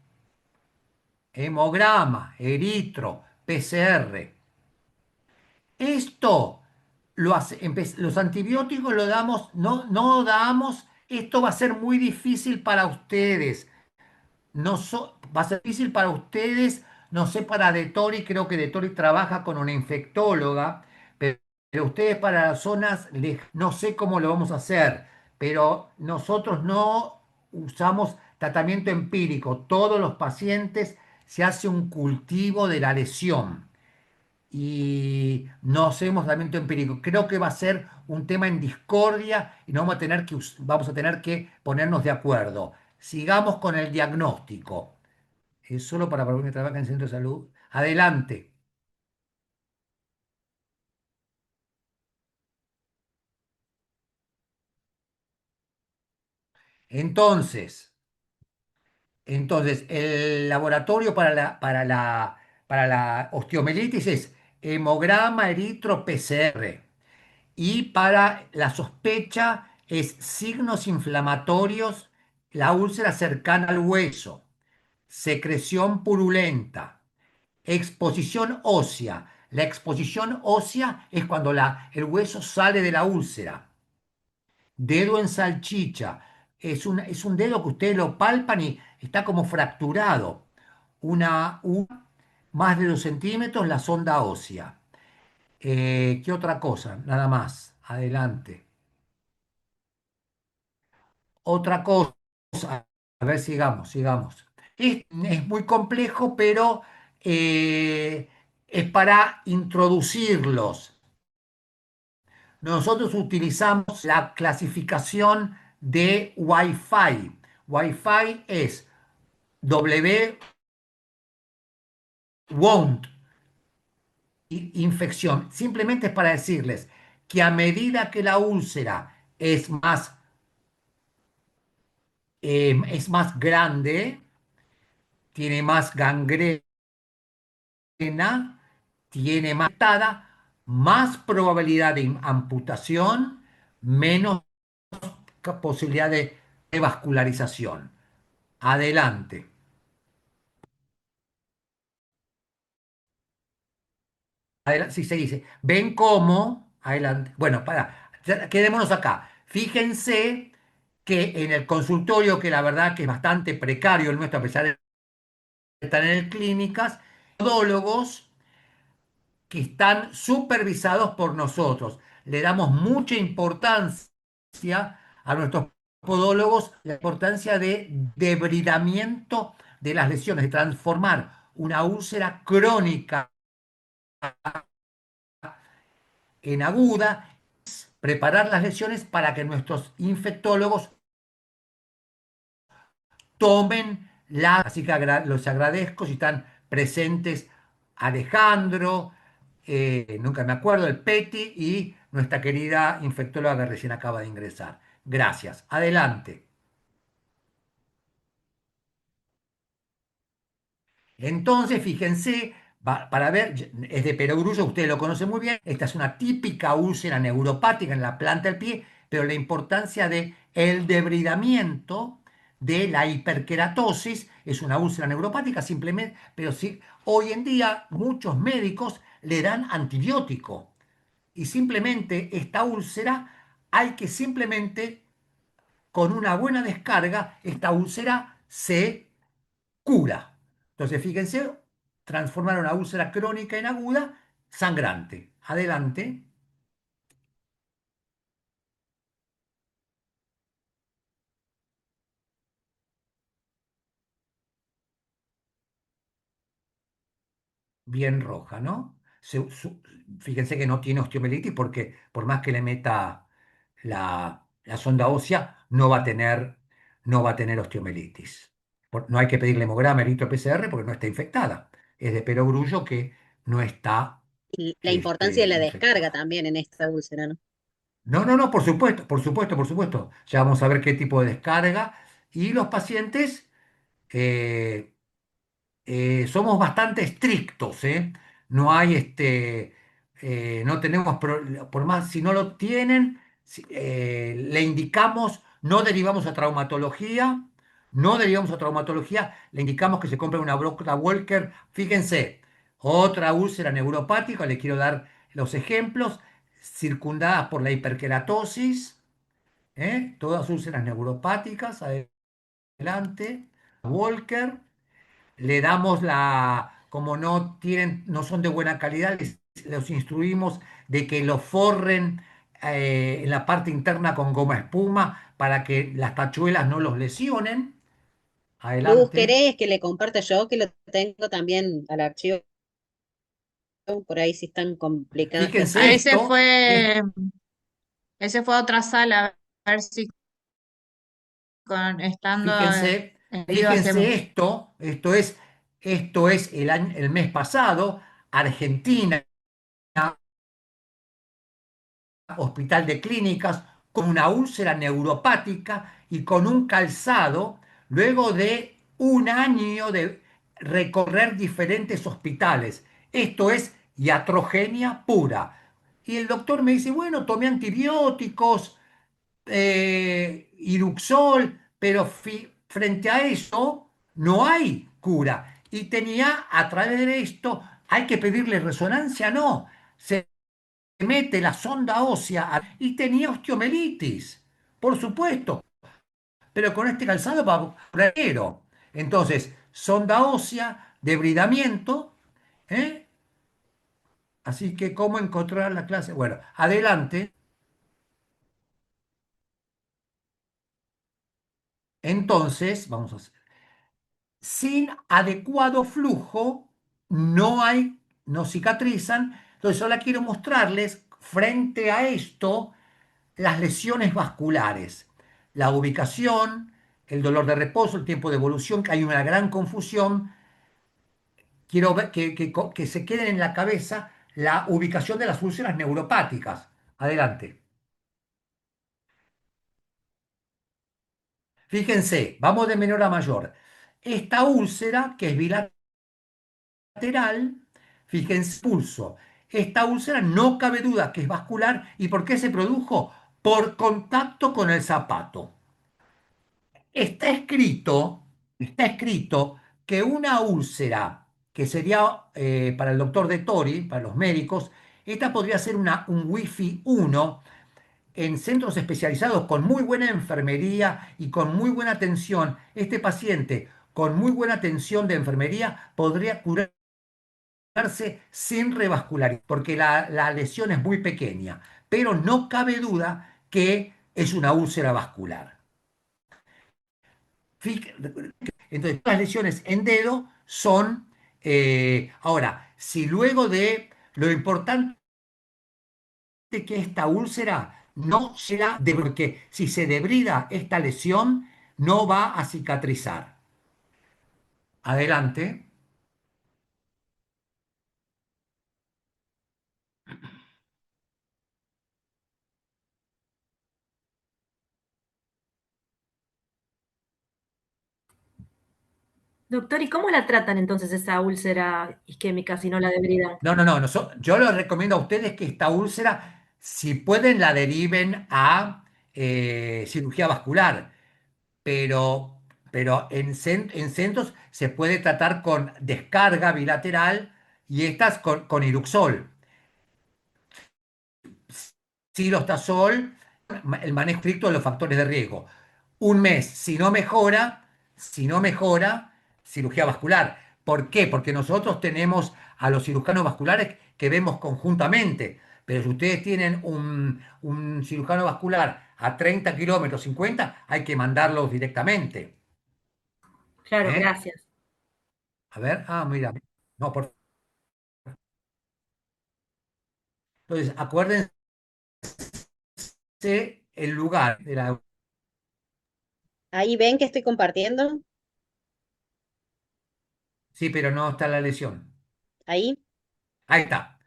Hemograma, eritro, PCR. Esto los antibióticos lo damos, no damos esto va a ser muy difícil para ustedes. No va a ser difícil para ustedes, no sé, para De Tori, creo que De Tori trabaja con una infectóloga, pero ustedes para las zonas, no sé cómo lo vamos a hacer, pero nosotros no usamos tratamiento empírico. Todos los pacientes se hace un cultivo de la lesión y no hacemos tratamiento empírico. Creo que va a ser un tema en discordia y no vamos a tener vamos a tener que ponernos de acuerdo. Sigamos con el diagnóstico. Es solo para personas que trabajan en el centro de salud. Adelante. Entonces, el laboratorio para la osteomielitis es hemograma, eritro, PCR. Y para la sospecha es signos inflamatorios, la úlcera cercana al hueso, secreción purulenta, exposición ósea. La exposición ósea es cuando el hueso sale de la úlcera. Dedo en salchicha. Es un dedo que ustedes lo palpan y está como fracturado. Más de 2 centímetros la sonda ósea. ¿Qué otra cosa? Nada más. Adelante. Otra cosa, a ver, sigamos. Es muy complejo, pero es para introducirlos. Nosotros utilizamos la clasificación de Wi-Fi. Wi-Fi es W, won't, infección. Simplemente es para decirles que a medida que la úlcera es más grande, tiene más gangrena, tiene más afectada, más probabilidad de amputación, menos posibilidad de vascularización. Adelante. Sí, se dice. ¿Ven cómo? Adelante. Bueno, quedémonos acá. Fíjense que en el consultorio, que la verdad que es bastante precario el nuestro, a pesar de estar en clínicas, podólogos que están supervisados por nosotros. Le damos mucha importancia a nuestros podólogos, la importancia de debridamiento de las lesiones, de transformar una úlcera crónica en aguda, preparar las lesiones para que nuestros infectólogos tomen la... Así que los agradezco si están presentes Alejandro, nunca me acuerdo, el Peti y nuestra querida infectóloga que recién acaba de ingresar. Gracias. Adelante. Entonces, fíjense, para ver, es de perogrullo, ustedes lo conocen muy bien, esta es una típica úlcera neuropática en la planta del pie, pero la importancia de el debridamiento de la hiperkeratosis es una úlcera neuropática simplemente, pero sí, hoy en día muchos médicos le dan antibiótico y simplemente esta úlcera hay que simplemente con una buena descarga, esta úlcera se cura. Entonces, fíjense, transformar una úlcera crónica en aguda, sangrante. Adelante. Bien roja, ¿no? Fíjense que no tiene osteomielitis porque por más que le meta la sonda ósea, no va a tener osteomielitis. No hay que pedirle hemograma, eritro, PCR porque no está infectada. Es de perogrullo que no está Y la importancia de la descarga infectada. también en esta úlcera, ¿no? No, no, no, por supuesto, por supuesto, por supuesto. Ya vamos a ver qué tipo de descarga. Y los pacientes, eh, somos bastante estrictos, ¿eh? No hay no tenemos, por más, si no lo tienen, le indicamos, no derivamos a traumatología, le indicamos que se compre una Broca Walker. Fíjense, otra úlcera neuropática, le quiero dar los ejemplos, circundadas por la hiperkeratosis, Todas úlceras neuropáticas, adelante. Walker, le damos como no tienen, no son de buena calidad, los instruimos de que lo forren en la parte interna con goma espuma para que las tachuelas no los lesionen. Luz, Adelante. ¿querés que le comparta yo, que lo tengo también al archivo? Por ahí si están complicadas las Fíjense A cosas. esto, ese fue a otra sala, a ver si estando fíjense, herido hacemos. fíjense esto es el mes pasado, Argentina, hospital de clínicas, con una úlcera neuropática y con un calzado, luego de un año de recorrer diferentes hospitales. Esto es iatrogenia pura. Y el doctor me dice, bueno, tomé antibióticos, Iruxol, pero frente a eso no hay cura. Y tenía, a través de esto, hay que pedirle resonancia, no. Se mete la sonda ósea y tenía osteomelitis, por supuesto, pero con este calzado para ponerlo. Entonces, sonda ósea, debridamiento, ¿eh? Así que, ¿cómo encontrar la clase? Bueno, adelante. Entonces, vamos a hacer. Sin adecuado flujo, no cicatrizan. Entonces, ahora quiero mostrarles, frente a esto, las lesiones vasculares, la ubicación, el dolor de reposo, el tiempo de evolución, que hay una gran confusión. Quiero ver que se queden en la cabeza la ubicación de las úlceras neuropáticas. Adelante. Fíjense, vamos de menor a mayor. Esta úlcera, que es bilateral, fíjense, pulso. Esta úlcera no cabe duda que es vascular. ¿Y por qué se produjo? Por contacto con el zapato. Está escrito que una úlcera, que sería para el doctor de Tori, para los médicos, esta podría ser un Wi-Fi 1 en centros especializados con muy buena enfermería y con muy buena atención. Este paciente con muy buena atención de enfermería podría curarse sin revascularizar, porque la lesión es muy pequeña, pero no cabe duda que es una úlcera vascular. Entonces, las lesiones en dedo son, ahora, si luego de lo importante que esta úlcera no será, porque si se debrida esta lesión, no va a cicatrizar. Adelante. Doctor, ¿y cómo la tratan entonces esa úlcera isquémica si no la debridan? No, no, no, yo les recomiendo a ustedes que esta úlcera, si pueden, la deriven a cirugía vascular, pero, pero en centros se puede tratar con descarga bilateral y estas con Iruxol. Silostazol, el manejo estricto de los factores de riesgo. Un mes, si no mejora, cirugía vascular. ¿Por qué? Porque nosotros tenemos a los cirujanos vasculares que vemos conjuntamente, pero si ustedes tienen un cirujano vascular a 30 kilómetros, 50, hay que mandarlos directamente. Claro, ¿Eh? gracias. A ver, mira, no, entonces acuérdense el lugar de la. Ahí ven que estoy compartiendo. Sí, pero no está la lesión. Ahí. Ahí está.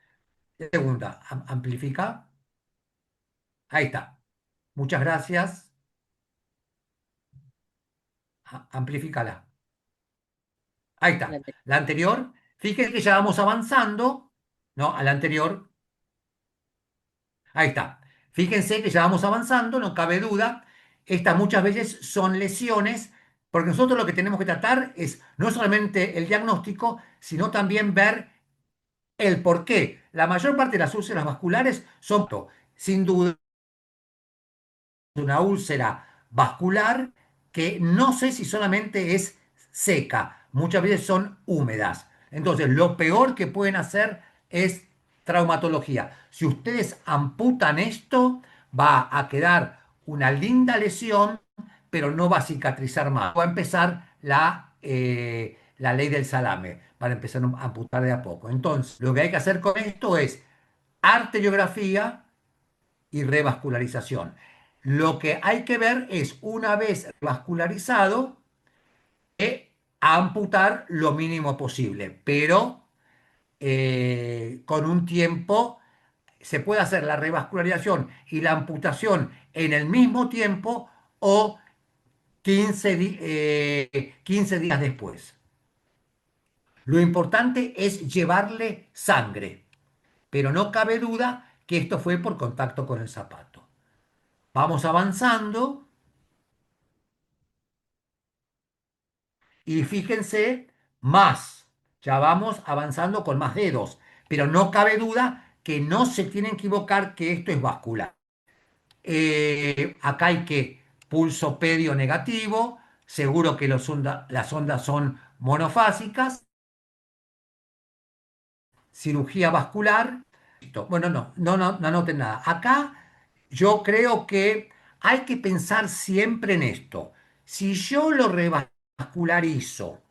Segunda, amplifica. Ahí está. Muchas gracias. Amplifícala. Ahí está. La anterior. Fíjense que ya vamos avanzando. No, a la anterior. Ahí está. Fíjense que ya vamos avanzando, no cabe duda. Estas muchas veces son lesiones, porque nosotros lo que tenemos que tratar es no solamente el diagnóstico, sino también ver el por qué. La mayor parte de las úlceras vasculares son, sin duda, una úlcera vascular que no sé si solamente es seca, muchas veces son húmedas. Entonces, lo peor que pueden hacer es traumatología. Si ustedes amputan esto, va a quedar una linda lesión, pero no va a cicatrizar más. Va a empezar la ley del salame, para empezar a amputar de a poco. Entonces, lo que hay que hacer con esto es arteriografía y revascularización. Lo que hay que ver es, una vez vascularizado, amputar lo mínimo posible, pero con un tiempo se puede hacer la revascularización y la amputación en el mismo tiempo o 15 días después. Lo importante es llevarle sangre, pero no cabe duda que esto fue por contacto con el zapato. Vamos avanzando y fíjense más, ya vamos avanzando con más dedos, pero no cabe duda que no se tienen que equivocar que esto es vascular. Acá hay que pulso pedio negativo, seguro que las ondas son monofásicas, cirugía vascular. Bueno, no anoten nada. Acá yo creo que hay que pensar siempre en esto. Si yo lo revascularizo,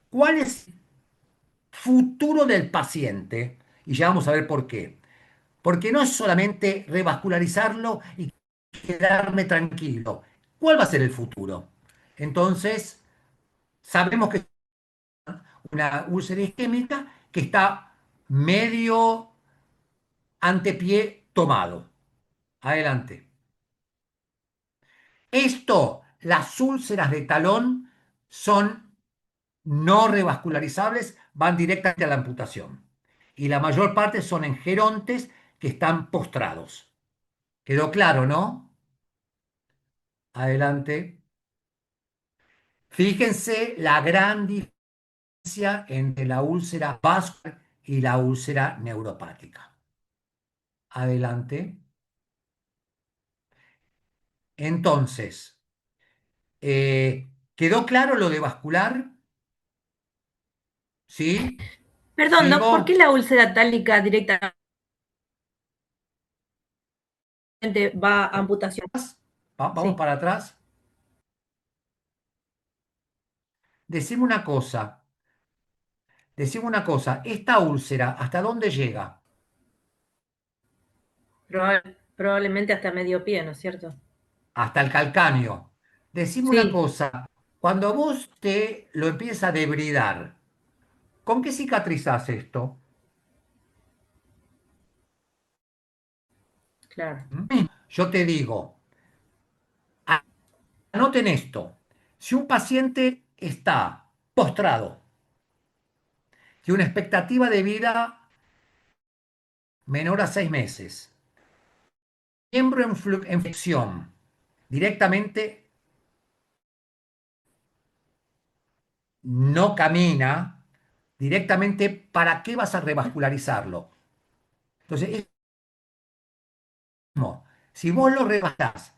¿cuál es el futuro del paciente? Y ya vamos a ver por qué. Porque no es solamente revascularizarlo y quedarme tranquilo. ¿Cuál va a ser el futuro? Entonces, sabemos que es una úlcera isquémica que está medio antepié tomado. Adelante. Esto, las úlceras de talón son no revascularizables, van directamente a la amputación. Y la mayor parte son en gerontes que están postrados. ¿Quedó claro, no? Adelante. Fíjense la gran diferencia entre la úlcera vascular y la úlcera neuropática. Adelante. Entonces, ¿quedó claro lo de vascular? ¿Sí? Perdón, ¿no? ¿Por qué ¿Sigo? la úlcera tálica directamente va a amputación? Vamos Sí, para atrás. Decime una cosa, ¿esta úlcera hasta dónde llega? probablemente hasta medio pie, ¿no es cierto? Hasta el calcáneo. Decime una Sí, cosa, cuando vos te lo empiezas a debridar, ¿con qué cicatrizás esto? claro, Yo te digo, anoten esto, si un paciente está postrado, tiene una expectativa de vida menor a 6 meses, miembro en flexión, directamente no camina, directamente, ¿para qué vas a revascularizarlo? Entonces, es mismo. Si vos lo rebasás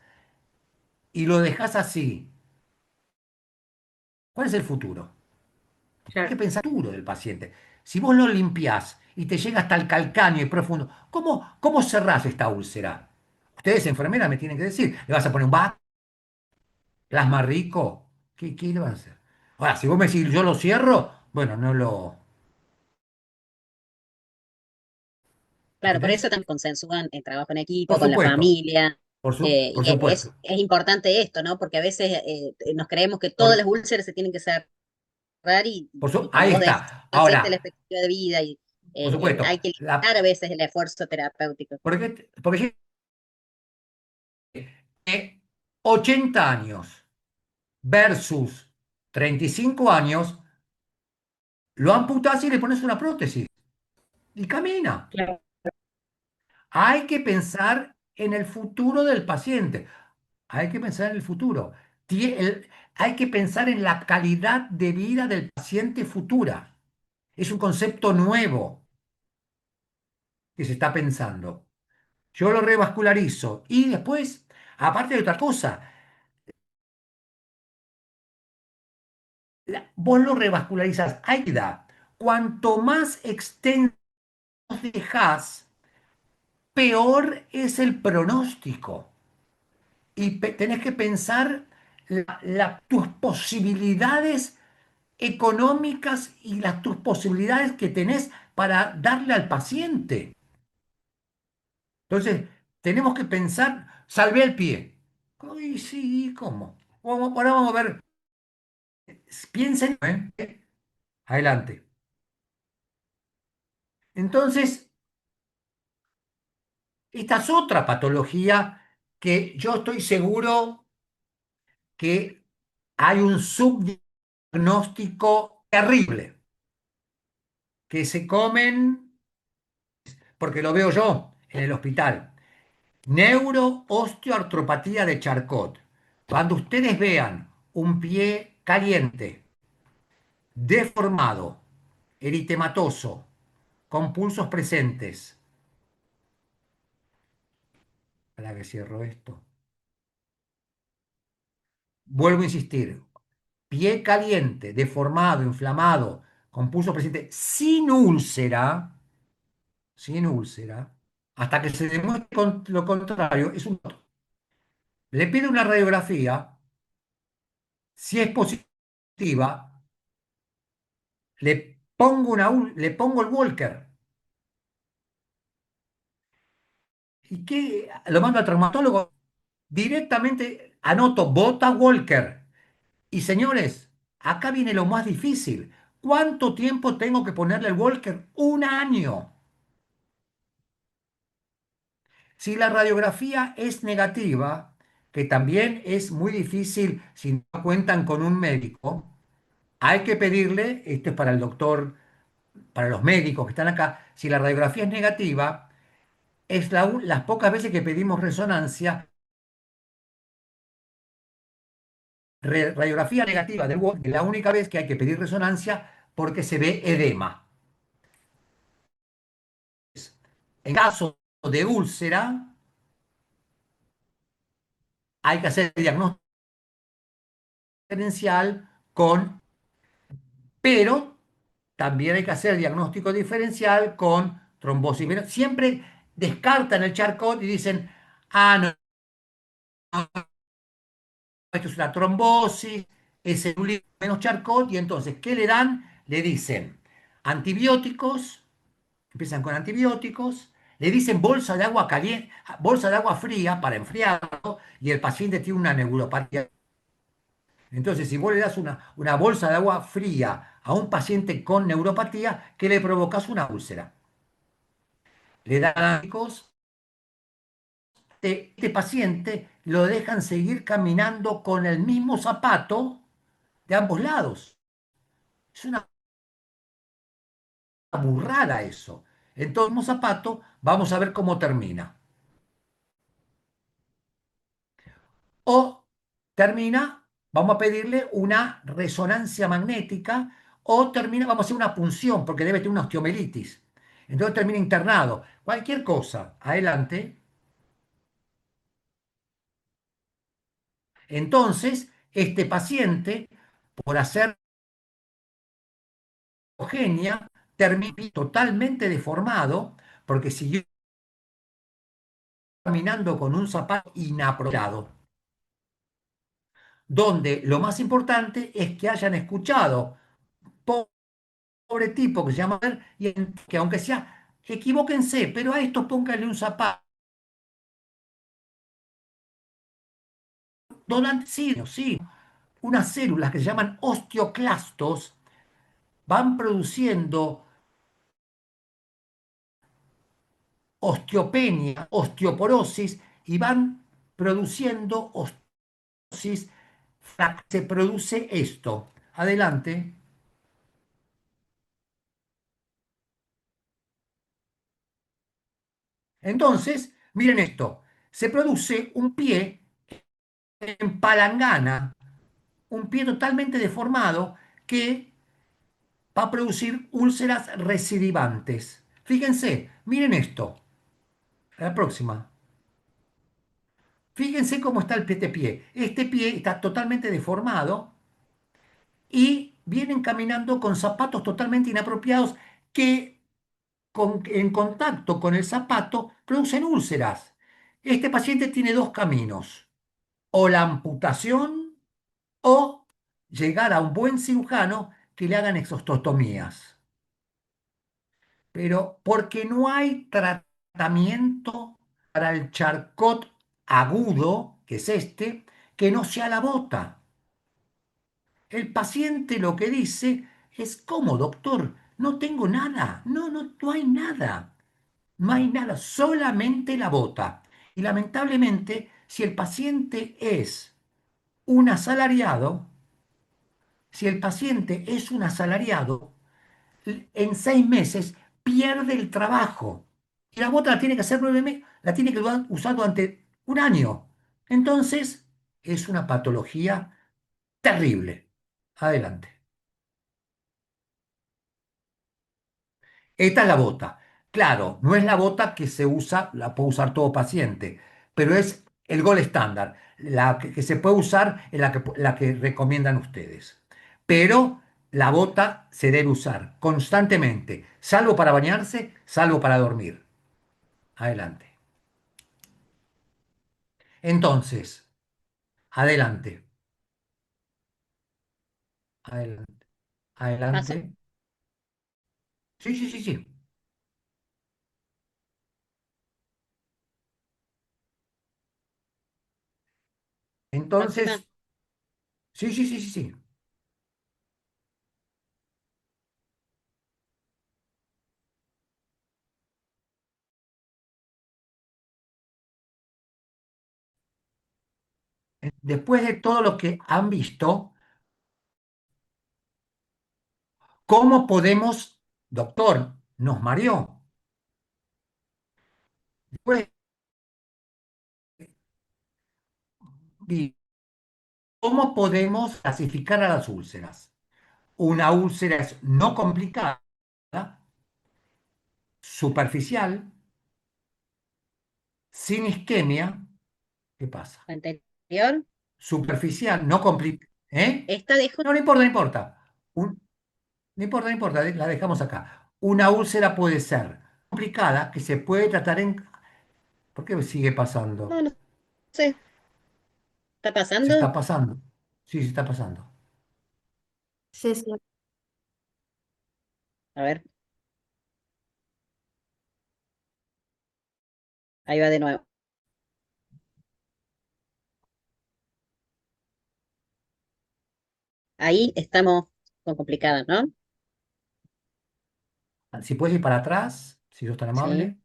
y lo dejás así, ¿cuál es el futuro? Hay que claro. pensar en el futuro del paciente. Si vos lo limpiás y te llega hasta el calcáneo y profundo, ¿cómo cerrás esta úlcera? Ustedes, enfermeras, me tienen que decir, ¿le vas a poner un plasma rico? ¿Qué le vas a hacer? Ahora, si vos me decís, yo lo cierro, bueno, no lo... Claro, por ¿Entendés? eso también consensúan el trabajo en Por equipo, con la supuesto, familia. por Y supuesto. es importante esto, ¿no? Porque a veces nos creemos que todas las Por, úlceras se tienen que cerrar y como ahí vos decís, está. el paciente la Ahora, expectativa de vida y por supuesto, hay que limitar a veces el esfuerzo terapéutico. porque 80 años versus 35 años, lo amputás y le pones una prótesis y camina. Claro. Hay que pensar en el futuro del paciente. Hay que pensar en el futuro. Hay que pensar en la calidad de vida del paciente futura. Es un concepto nuevo que se está pensando. Yo lo revascularizo y después Aparte de otra cosa, vos lo revascularizás. Aida, cuanto más extenso dejás, peor es el pronóstico. Y tenés que pensar tus posibilidades económicas y tus posibilidades que tenés para darle al paciente. Entonces, tenemos que pensar, salvé el pie. Ay, sí, ¿cómo? Ahora vamos a ver, piensen, ¿eh? Adelante. Entonces, esta es otra patología que yo estoy seguro que hay un subdiagnóstico terrible, que se comen, porque lo veo yo en el hospital, neuroosteoartropatía de Charcot. Cuando ustedes vean un pie caliente, deformado, eritematoso, con pulsos presentes, para que cierro esto, vuelvo a insistir, pie caliente, deformado, inflamado, con pulsos presentes, sin úlcera, hasta que se demuestre lo contrario, es un... Le pido una radiografía, si es positiva, le pongo el Walker. ¿Y qué? Lo mando al traumatólogo, directamente anoto Bota Walker. Y señores, acá viene lo más difícil. ¿Cuánto tiempo tengo que ponerle el Walker? Un año. Si la radiografía es negativa, que también es muy difícil si no cuentan con un médico, hay que pedirle, esto es para el doctor, para los médicos que están acá, si la radiografía es negativa, es las pocas veces que pedimos resonancia, radiografía negativa del Walker, es la única vez que hay que pedir resonancia porque se ve edema. En caso de úlcera, hay que hacer diagnóstico diferencial pero también hay que hacer diagnóstico diferencial con trombosis venosa. Siempre descartan el Charcot y dicen, ah, no, no, esto es una trombosis, es el menos Charcot, y entonces, ¿qué le dan? Le dicen antibióticos, empiezan con antibióticos, le dicen bolsa de agua caliente, bolsa de agua fría para enfriarlo, y el paciente tiene una neuropatía. Entonces, si vos le das una bolsa de agua fría a un paciente con neuropatía, ¿qué le provocas? Una úlcera. Le dan antibióticos, este paciente lo dejan seguir caminando con el mismo zapato de ambos lados. Es una burrada eso. Entonces, el mismo zapato, vamos a ver cómo termina. O termina, vamos a pedirle una resonancia magnética, o termina, vamos a hacer una punción, porque debe tener una osteomelitis. Entonces termina internado. Cualquier cosa. Adelante. Entonces, este paciente, por hacer genia, termina totalmente deformado, porque siguió caminando con un zapato inapropiado, donde lo más importante es que hayan escuchado, pobre tipo que se llama, que aunque sea, equivóquense, pero a esto pónganle un zapato. Sí, sí, unas células que se llaman osteoclastos van produciendo osteopenia, osteoporosis y van produciendo osteoporosis. Se produce esto. Adelante. Entonces, miren esto. Se produce un pie en palangana, un pie totalmente deformado que va a producir úlceras recidivantes. Fíjense, miren esto. A la próxima. Fíjense cómo está este pie. Este pie está totalmente deformado y vienen caminando con zapatos totalmente inapropiados que en contacto con el zapato producen úlceras. Este paciente tiene dos caminos, o la amputación o llegar a un buen cirujano que le hagan exostotomías. Pero porque no hay tratamiento para el charcot agudo, que es este, que no sea la bota. El paciente lo que dice es, ¿cómo, doctor? No tengo nada. No, no, no hay nada. No hay nada, solamente la bota. Y lamentablemente, si el paciente es un asalariado, si el paciente es un asalariado, en 6 meses pierde el trabajo. Y la bota la tiene que hacer 9 meses, la tiene que usar durante un año. Entonces, es una patología terrible. Adelante. Esta es la bota. Claro, no es la bota que se usa, la puede usar todo paciente, pero es el gol estándar, la que se puede usar en la que recomiendan ustedes. Pero la bota se debe usar constantemente, salvo para bañarse, salvo para dormir. Adelante. Entonces, adelante, adelante, ¿Paso? adelante. Sí, sí, sí, sí. ¿Próxima? Entonces, sí, sí, sí, sí, sí. Después de todo lo que han visto, ¿cómo podemos, doctor, nos mareó? Después, ¿cómo podemos clasificar a las úlceras? Una úlcera es no complicada, superficial, sin isquemia. ¿Qué pasa? ¿La anterior? Superficial, no complicada. ¿Eh? Esta dejo. No, no importa, no importa. No importa, no importa, la dejamos acá. Una úlcera puede ser complicada, que se puede tratar en... ¿Por qué sigue No, pasando? no sé. ¿Está Se pasando? está pasando. Sí, se está pasando. Sí, sí. A ver, ahí va de nuevo. Ahí estamos con complicadas, ¿no? Si puedes ir para atrás, si sos tan Sí. amable.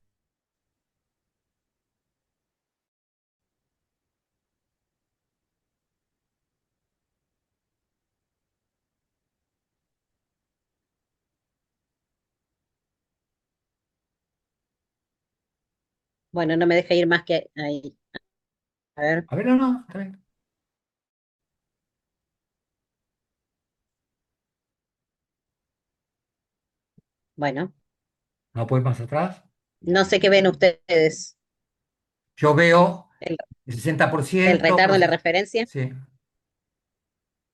Bueno, no me deja ir más que ahí. A ver, A ver, no, no, está bien. bueno. No puedes más atrás. No sé qué ven ustedes. Yo veo El, el el 60%, retardo en la referencia. sí,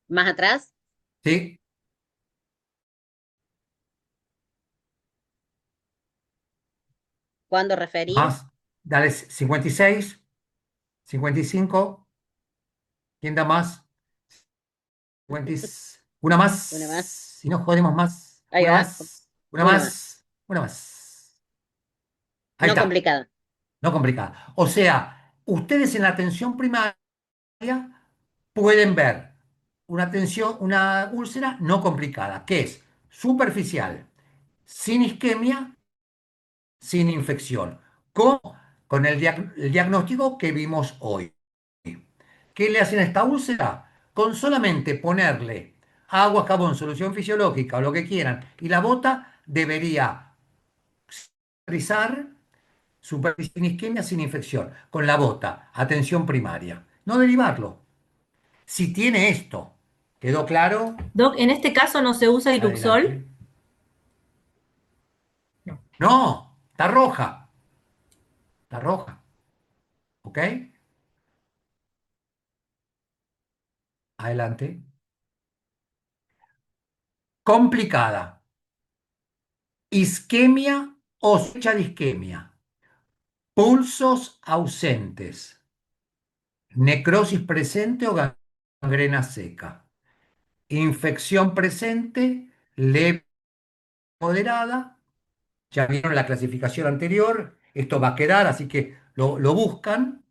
Más atrás. sí, ¿Cuándo referir? más. Dale 56, 55. ¿Quién da más? 50 una más. Una más. Si no jodemos más. Ahí Una va. más. Una Una más. más. Una más. Ahí No está. complicada. No complicada. O sea, ustedes en la atención primaria pueden ver una úlcera no complicada, que es superficial, sin isquemia, sin infección, con el diagnóstico que vimos hoy. ¿Qué le hacen a esta úlcera? Con solamente ponerle agua, jabón, solución fisiológica o lo que quieran, y la bota debería cicatrizar, superficial, sin isquemia, sin infección, con la bota, atención primaria. No derivarlo. Si tiene esto, ¿quedó claro? Doc, en este caso no se usa Iluxol. Adelante. No, está roja. Está roja. ¿Ok? Adelante. Complicada. Isquemia o sospecha de isquemia. Pulsos ausentes. Necrosis presente o gangrena seca. Infección presente, leve moderada. Ya vieron la clasificación anterior. Esto va a quedar, así que lo buscan.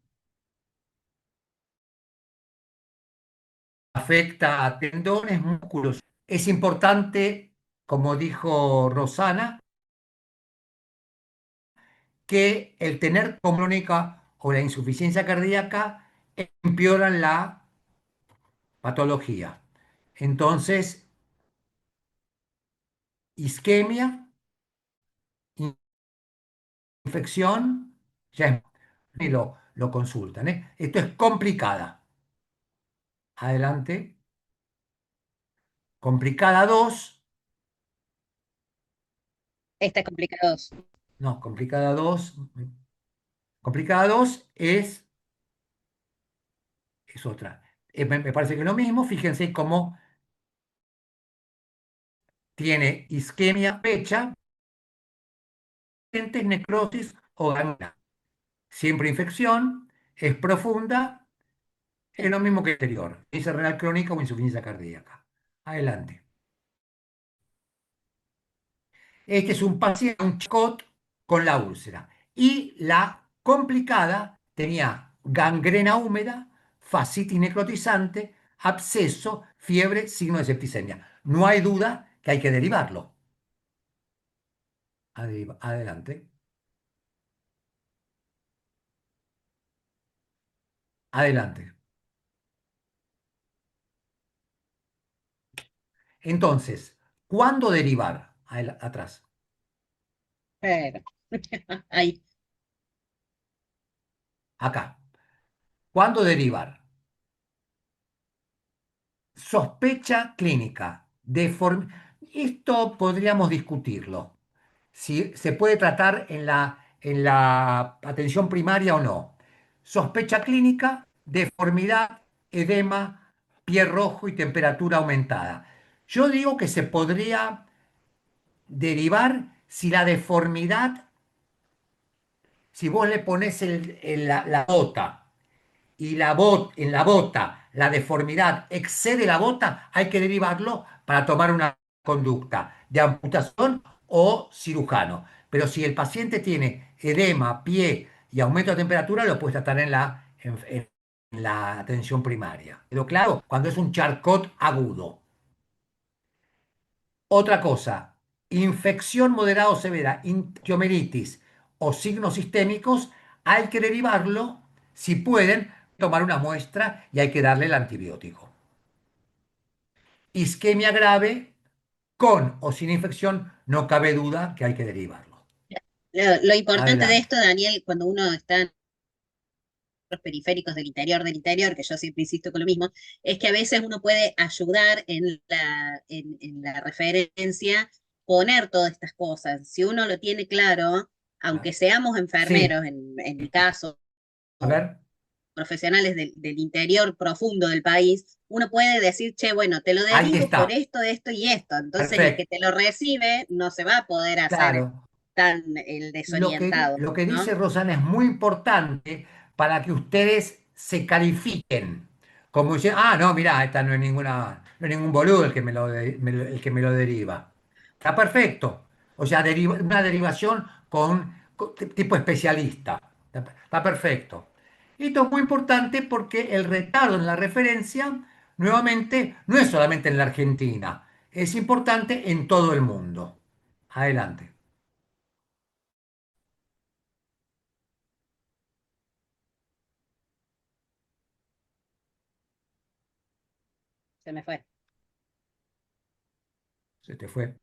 Afecta a tendones, músculos. Es importante, como dijo Rosana, que el tener crónica o la insuficiencia cardíaca empeoran la patología. Entonces, isquemia, infección, ya es, y lo consultan, ¿eh? Esto es complicada. Adelante. Complicada 2. Esta es complicado. No, complicada 2. Complicada 2 es otra. Me parece que es lo mismo. Fíjense cómo tiene isquemia fecha, necrosis o gangrena. Siempre infección, es profunda, es lo mismo que el anterior. Insuficiencia renal crónica o insuficiencia cardíaca. Adelante. Este es un paciente, un chicot con la úlcera. Y la complicada tenía gangrena húmeda, fascitis necrotizante, absceso, fiebre, signo de septicemia. No hay duda que hay que derivarlo. Adelante. Adelante. Entonces, ¿cuándo derivar? Atrás. Pero, ahí, Acá. ¿Cuándo derivar? Sospecha clínica. Esto podríamos discutirlo. Si se puede tratar en la atención primaria o no. Sospecha clínica, deformidad, edema, pie rojo y temperatura aumentada. Yo digo que se podría derivar si la deformidad, si vos le pones la bota y en la bota la deformidad excede la bota, hay que derivarlo para tomar una conducta de amputación o cirujano. Pero si el paciente tiene edema, pie y aumento de temperatura, lo puedes tratar en la atención primaria. Pero claro, cuando es un charcot agudo. Otra cosa, infección moderada o severa, osteomeritis o signos sistémicos, hay que derivarlo, si pueden, tomar una muestra y hay que darle el antibiótico. Isquemia grave, con o sin infección, no cabe duda que hay que derivarlo. lo importante de Adelante. esto, Daniel, cuando uno está en los periféricos del interior, que yo siempre insisto con lo mismo, es que a veces uno puede ayudar en la referencia, poner todas estas cosas. Si uno lo tiene claro, Ah, aunque seamos sí, enfermeros, en mi caso, a ver, profesionales del interior profundo del país, uno puede decir, che, bueno, te lo ahí derivo por está. esto y esto. Entonces el que Perfecto. te lo recibe no se va a poder hacer Claro. tan el desorientado, Lo que dice ¿no? Rosana es muy importante para que ustedes se califiquen. Como dicen, ah, no, mira, esta no es ningún boludo el que el que me lo deriva. Está perfecto. O sea, una derivación con tipo especialista. Está perfecto. Esto es muy importante porque el retardo en la referencia, nuevamente, no es solamente en la Argentina, es importante en todo el mundo. Adelante. Se me fue. Se te fue.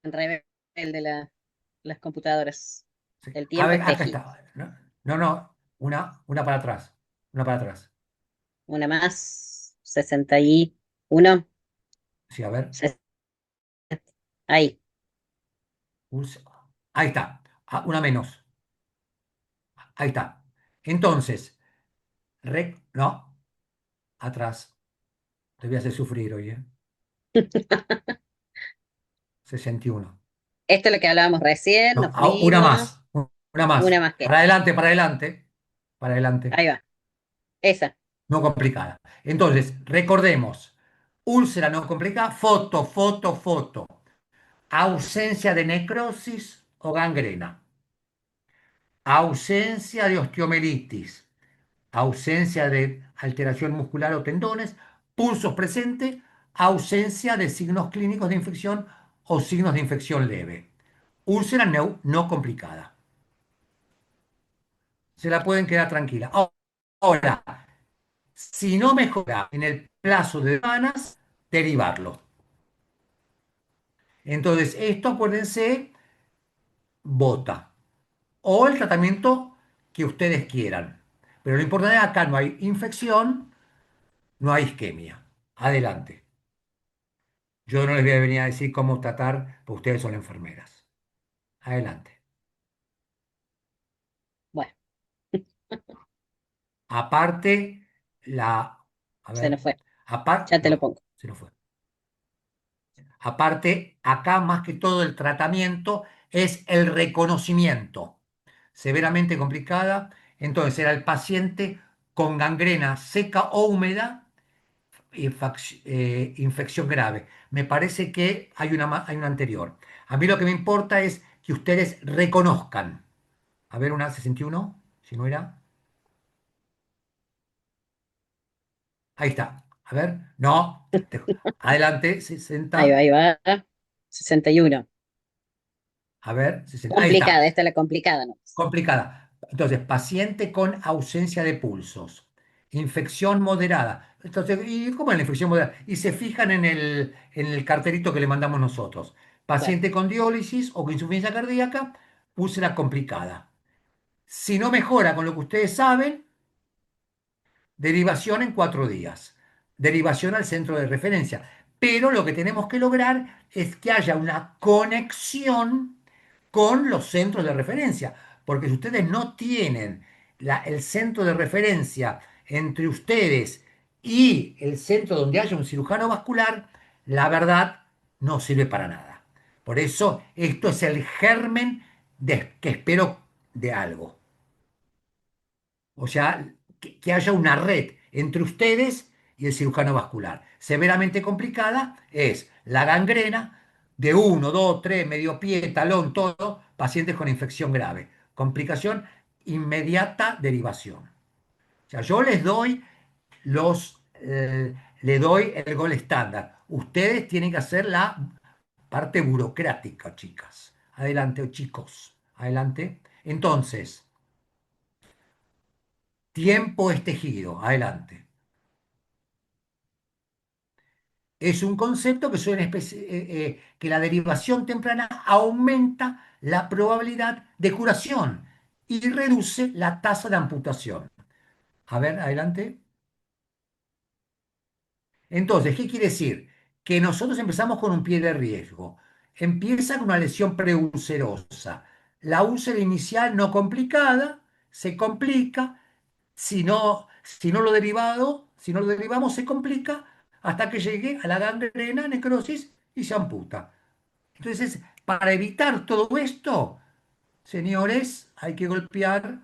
El rebelde las computadoras. Sí. El A tiempo ver, es acá teji. está. No, no, no, una para atrás. Una para atrás. Una más, 61. Sí, a ver. Se- Ahí. Pulse. Ahí está. Ah, una menos. Ahí está. Entonces, No, atrás. Te voy a hacer sufrir hoy, ¿eh? 61. Esto es lo que hablábamos recién, No, nos una fuimos. más, una más. Una más que. Para adelante, para adelante, para adelante. Ahí va. Esa. No complicada. Entonces, recordemos, úlcera no complicada, foto, foto, foto. Ausencia de necrosis o gangrena. Ausencia de osteomelitis. Ausencia de alteración muscular o tendones. Pulsos presentes. Ausencia de signos clínicos de infección o signos de infección leve. Úlcera no complicada. Se la pueden quedar tranquila. Ahora, si no mejora en el plazo de semanas, derivarlo. Entonces, esto acuérdense, bota. O el tratamiento que ustedes quieran. Pero lo importante es acá no hay infección, no hay isquemia. Adelante. Yo no les voy a venir a decir cómo tratar, porque ustedes son enfermeras. Adelante. Bueno, Aparte, la... A se nos ver. fue. Aparte... Ya te lo No, pongo. se nos fue. Aparte, acá más que todo el tratamiento es el reconocimiento. Severamente complicada. Entonces, era el paciente con gangrena seca o húmeda, infección grave. Me parece que hay una anterior. A mí lo que me importa es que ustedes reconozcan. A ver, una 61, si no era. Ahí está. A ver, no. Adelante, 60. Ahí va. 61. A ver, 60. Ahí está. Complicada, esta es la complicada, ¿no? Complicada. Entonces, paciente con ausencia de pulsos, infección moderada. Entonces, ¿y cómo es la infección moderada? Y se fijan en el cartelito que le mandamos nosotros. Bueno, Paciente con diálisis o con insuficiencia cardíaca, úlcera complicada. Si no mejora con lo que ustedes saben, derivación en 4 días. Derivación al centro de referencia. Pero lo que tenemos que lograr es que haya una conexión con los centros de referencia. Porque si ustedes no tienen el centro de referencia entre ustedes y el centro donde haya un cirujano vascular, la verdad no sirve para nada. Por eso esto es el germen que espero de algo. O sea, que haya una red entre ustedes y el cirujano vascular. Severamente complicada es la gangrena de uno, 2, 3, medio pie, talón, todo, pacientes con infección grave. Complicación, inmediata derivación. O sea, yo les doy le doy el gol estándar. Ustedes tienen que hacer la parte burocrática, chicas. Adelante, chicos. Adelante. Entonces, tiempo es tejido. Adelante. Es un concepto que que la derivación temprana aumenta la probabilidad de curación y reduce la tasa de amputación. A ver, adelante. Entonces, ¿qué quiere decir? Que nosotros empezamos con un pie de riesgo. Empieza con una lesión preulcerosa. La úlcera inicial no complicada, se complica. Si no si no lo derivamos, se complica hasta que llegue a la gangrena, necrosis y se amputa. Entonces, para evitar todo esto, señores, hay que golpear.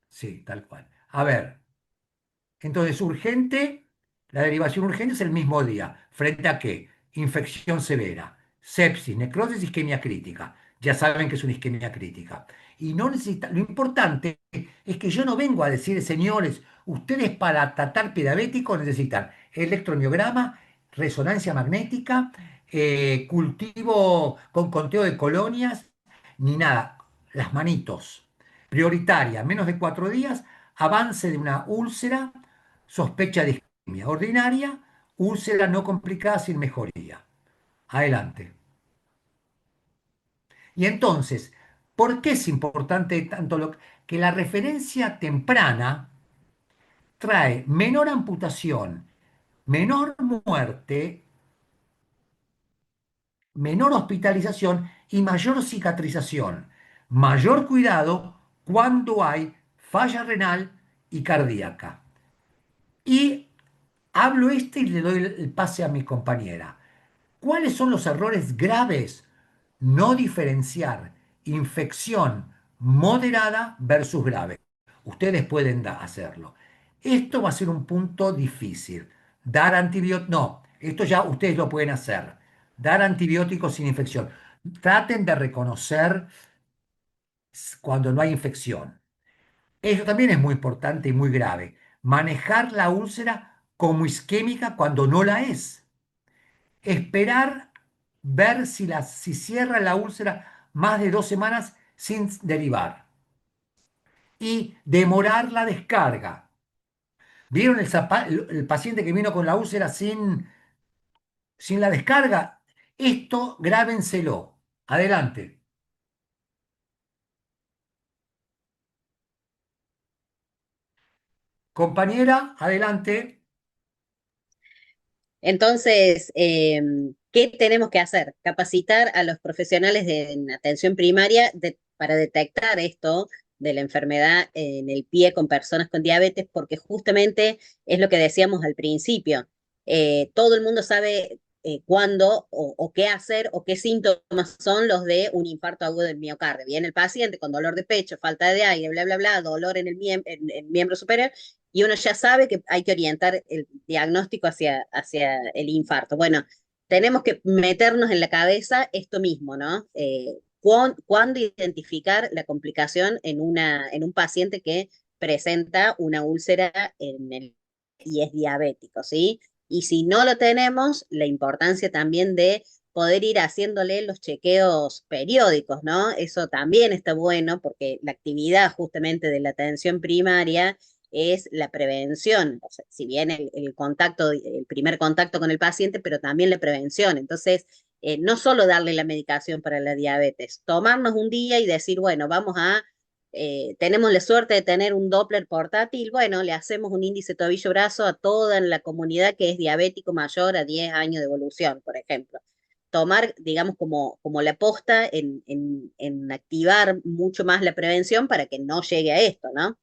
Sí, tal cual. A ver, entonces, urgente, la derivación urgente es el mismo día. ¿Frente a qué? Infección severa, sepsis, necrosis, isquemia crítica. Ya saben que es una isquemia crítica. Y no necesita, lo importante es que yo no vengo a decir, señores, ustedes para tratar pie diabético necesitan electromiograma, resonancia magnética, cultivo con conteo de colonias, ni nada. Las manitos. Prioritaria, menos de 4 días, avance de una úlcera, sospecha de isquemia ordinaria, úlcera no complicada sin mejoría. Adelante. Y entonces, ¿por qué es importante tanto que la referencia temprana trae menor amputación, menor muerte, menor hospitalización y mayor cicatrización, mayor cuidado cuando hay falla renal y cardíaca. Y hablo y le doy el pase a mi compañera. ¿Cuáles son los errores graves? No diferenciar infección moderada versus grave. Ustedes pueden hacerlo. Esto va a ser un punto difícil. Dar antibióticos, no, esto ya ustedes lo pueden hacer. Dar antibióticos sin infección. Traten de reconocer cuando no hay infección. Eso también es muy importante y muy grave. Manejar la úlcera como isquémica cuando no la es. Esperar ver si cierra la úlcera más de 2 semanas sin derivar. Y demorar la descarga. ¿Vieron el paciente que vino con la úlcera sin la descarga? Esto grábenselo. Adelante. Compañera, adelante. Entonces, ¿qué tenemos que hacer? Capacitar a los profesionales de atención primaria para detectar esto de la enfermedad en el pie con personas con diabetes, porque justamente es lo que decíamos al principio. Todo el mundo sabe cuándo o qué hacer o qué síntomas son los de un infarto agudo del miocardio. Viene el paciente con dolor de pecho, falta de aire, bla, bla, bla, dolor en en el miembro superior, y uno ya sabe que hay que orientar el diagnóstico hacia el infarto. Bueno, tenemos que meternos en la cabeza esto mismo, ¿no? ¿Cuándo identificar la complicación en un paciente que presenta una úlcera y es diabético, ¿sí? Y si no lo tenemos, la importancia también de poder ir haciéndole los chequeos periódicos, ¿no? Eso también está bueno porque la actividad justamente de la atención primaria es la prevención, o sea, si bien el primer contacto con el paciente, pero también la prevención. Entonces, no solo darle la medicación para la diabetes, tomarnos un día y decir, bueno, tenemos la suerte de tener un Doppler portátil, bueno, le hacemos un índice tobillo-brazo a toda la comunidad que es diabético mayor a 10 años de evolución, por ejemplo. Tomar, digamos, como la posta en activar mucho más la prevención para que no llegue a esto, ¿no?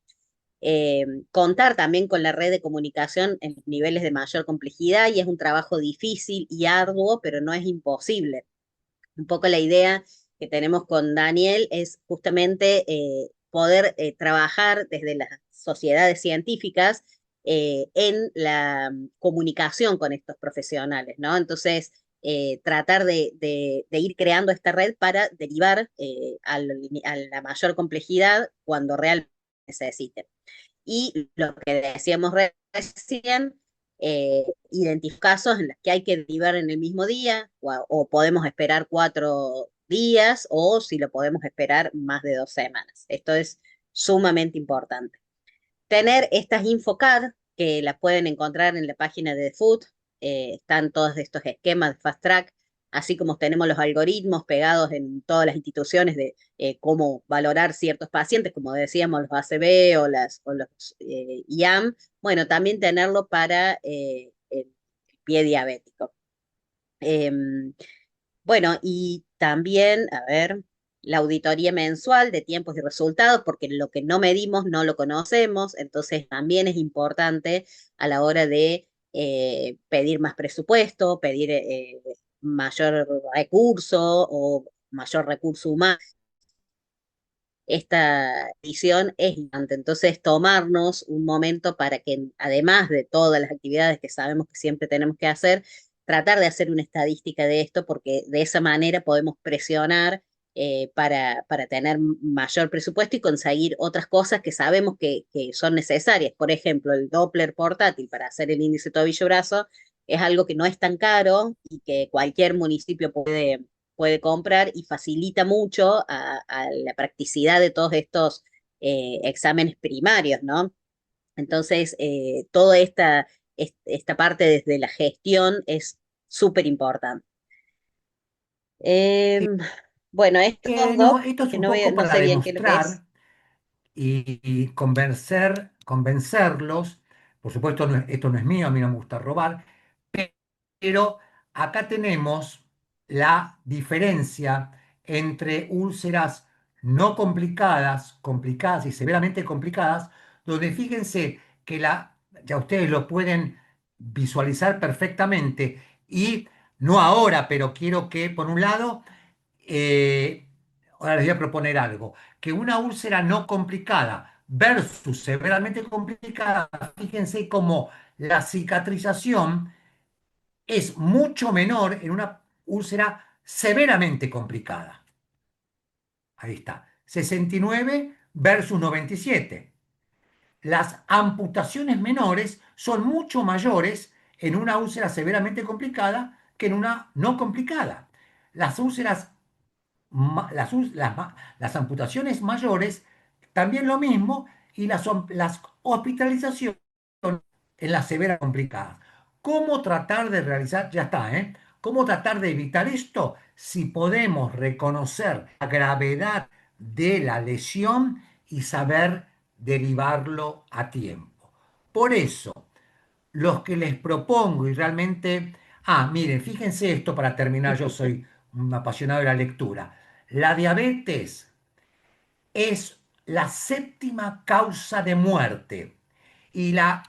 Contar también con la red de comunicación en niveles de mayor complejidad y es un trabajo difícil y arduo, pero no es imposible. Un poco la idea que tenemos con Daniel es justamente poder trabajar desde las sociedades científicas en la comunicación con estos profesionales, ¿no? Entonces, tratar de ir creando esta red para derivar a la mayor complejidad cuando realmente necesiten. Y lo que decíamos recién, identificar casos en los que hay que derivar en el mismo día o podemos esperar 4 días o si lo podemos esperar más de 2 semanas. Esto es sumamente importante. Tener estas Infocard, que las pueden encontrar en la página de The Food, están todos estos esquemas de Fast Track, así como tenemos los algoritmos pegados en todas las instituciones de cómo valorar ciertos pacientes, como decíamos, los ACV o los IAM, bueno, también tenerlo para el pie diabético. Bueno, y también, a ver, la auditoría mensual de tiempos y resultados, porque lo que no medimos no lo conocemos, entonces también es importante a la hora de pedir más presupuesto, pedir mayor recurso o mayor recurso humano. Esta edición es importante, entonces tomarnos un momento para que, además de todas las actividades que sabemos que siempre tenemos que hacer, tratar de hacer una estadística de esto, porque de esa manera podemos presionar para tener mayor presupuesto y conseguir otras cosas que sabemos que son necesarias. Por ejemplo, el Doppler portátil para hacer el índice tobillo-brazo es algo que no es tan caro y que cualquier municipio puede comprar y facilita mucho a la practicidad de todos estos exámenes primarios, ¿no? Entonces, toda esta parte desde la gestión es súper importante. Sí, Bueno, estos no, dos, esto es que un poco no para sé bien qué es lo que es. demostrar y convencerlos. Por supuesto, esto no es mío, a mí no me gusta robar, pero acá tenemos la diferencia entre úlceras no complicadas, complicadas y severamente complicadas, donde fíjense que ya ustedes lo pueden visualizar perfectamente y no ahora, pero quiero que, por un lado, eh, ahora les voy a proponer algo, que una úlcera no complicada versus severamente complicada, fíjense cómo la cicatrización es mucho menor en una úlcera severamente complicada. Ahí está, 69 versus 97. Las amputaciones menores son mucho mayores en una úlcera severamente complicada que en una no complicada. Las úlceras las amputaciones mayores, también lo mismo, y las hospitalizaciones en las severas complicadas. ¿Cómo tratar de realizar? Ya está, ¿eh? ¿Cómo tratar de evitar esto? Si podemos reconocer la gravedad de la lesión y saber derivarlo a tiempo. Por eso, los que les propongo y realmente, miren, fíjense esto para terminar, yo soy un apasionado de la lectura. La diabetes es la séptima causa de muerte y la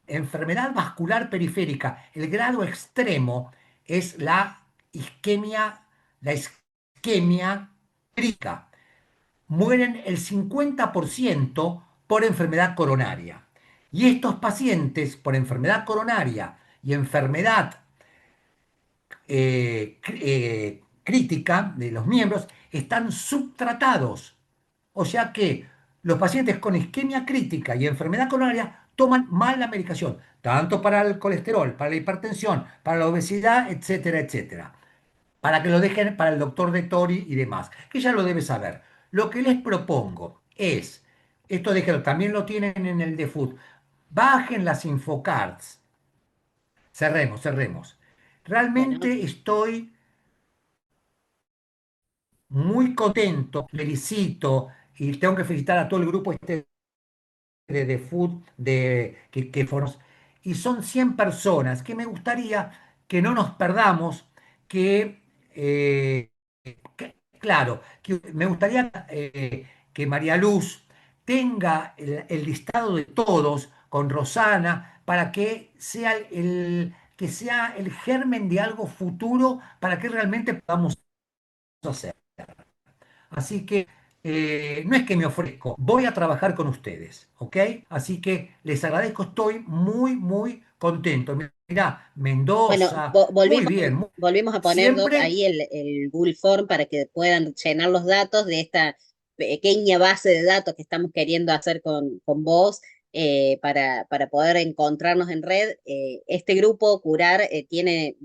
enfermedad vascular periférica, el grado extremo, es la isquemia crítica. Mueren el 50% por enfermedad coronaria. Y estos pacientes por enfermedad coronaria y enfermedad crítica de los miembros están subtratados. O sea que los pacientes con isquemia crítica y enfermedad coronaria toman mal la medicación, tanto para el colesterol, para la hipertensión, para la obesidad, etcétera, etcétera. Para que lo dejen para el doctor de Tori y demás, que ya lo debe saber. Lo que les propongo es, esto déjenlo, también lo tienen en el de Food, bajen las infocards. Cerremos, cerremos. Bueno, Realmente estoy muy contento, felicito y tengo que felicitar a todo el grupo este de Food que formamos. Y son 100 personas que me gustaría que no nos perdamos, eh, claro, que me gustaría que María Luz tenga el listado de todos con Rosana para que sea que sea el germen de algo futuro para que realmente podamos hacer. Así que no es que me ofrezco, voy a trabajar con ustedes, ¿ok? Así que les agradezco, estoy muy, muy contento. Mirá, bueno, Mendoza, muy bien, volvimos a poner, Doc, siempre, ahí el Google Form para que puedan llenar los datos de esta pequeña base de datos que estamos queriendo hacer con vos para poder encontrarnos en red. Este grupo, Curar, tiene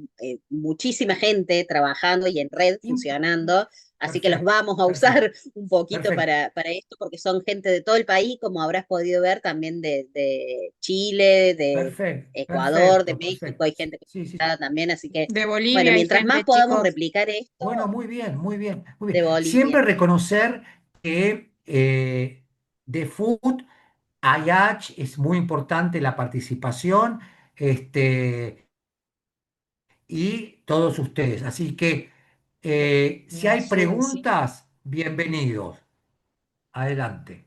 muchísima gente trabajando y en red im- funcionando. Así que los perfecto, vamos a usar perfecto, un poquito perfecto, para esto, porque son gente de todo el país, como habrás podido ver, también de Chile, de perfecto, Ecuador, de perfecto, México, hay perfecto. gente que Sí, sí. está también, así que, De bueno, Bolivia hay mientras más gente, podamos chicos. replicar esto Bueno, muy bien, muy bien, muy de bien. Bolivia, Siempre reconocer que de Food, IH es muy importante la participación, y todos ustedes. Así que si hay preguntas, bienvenidos. Adelante.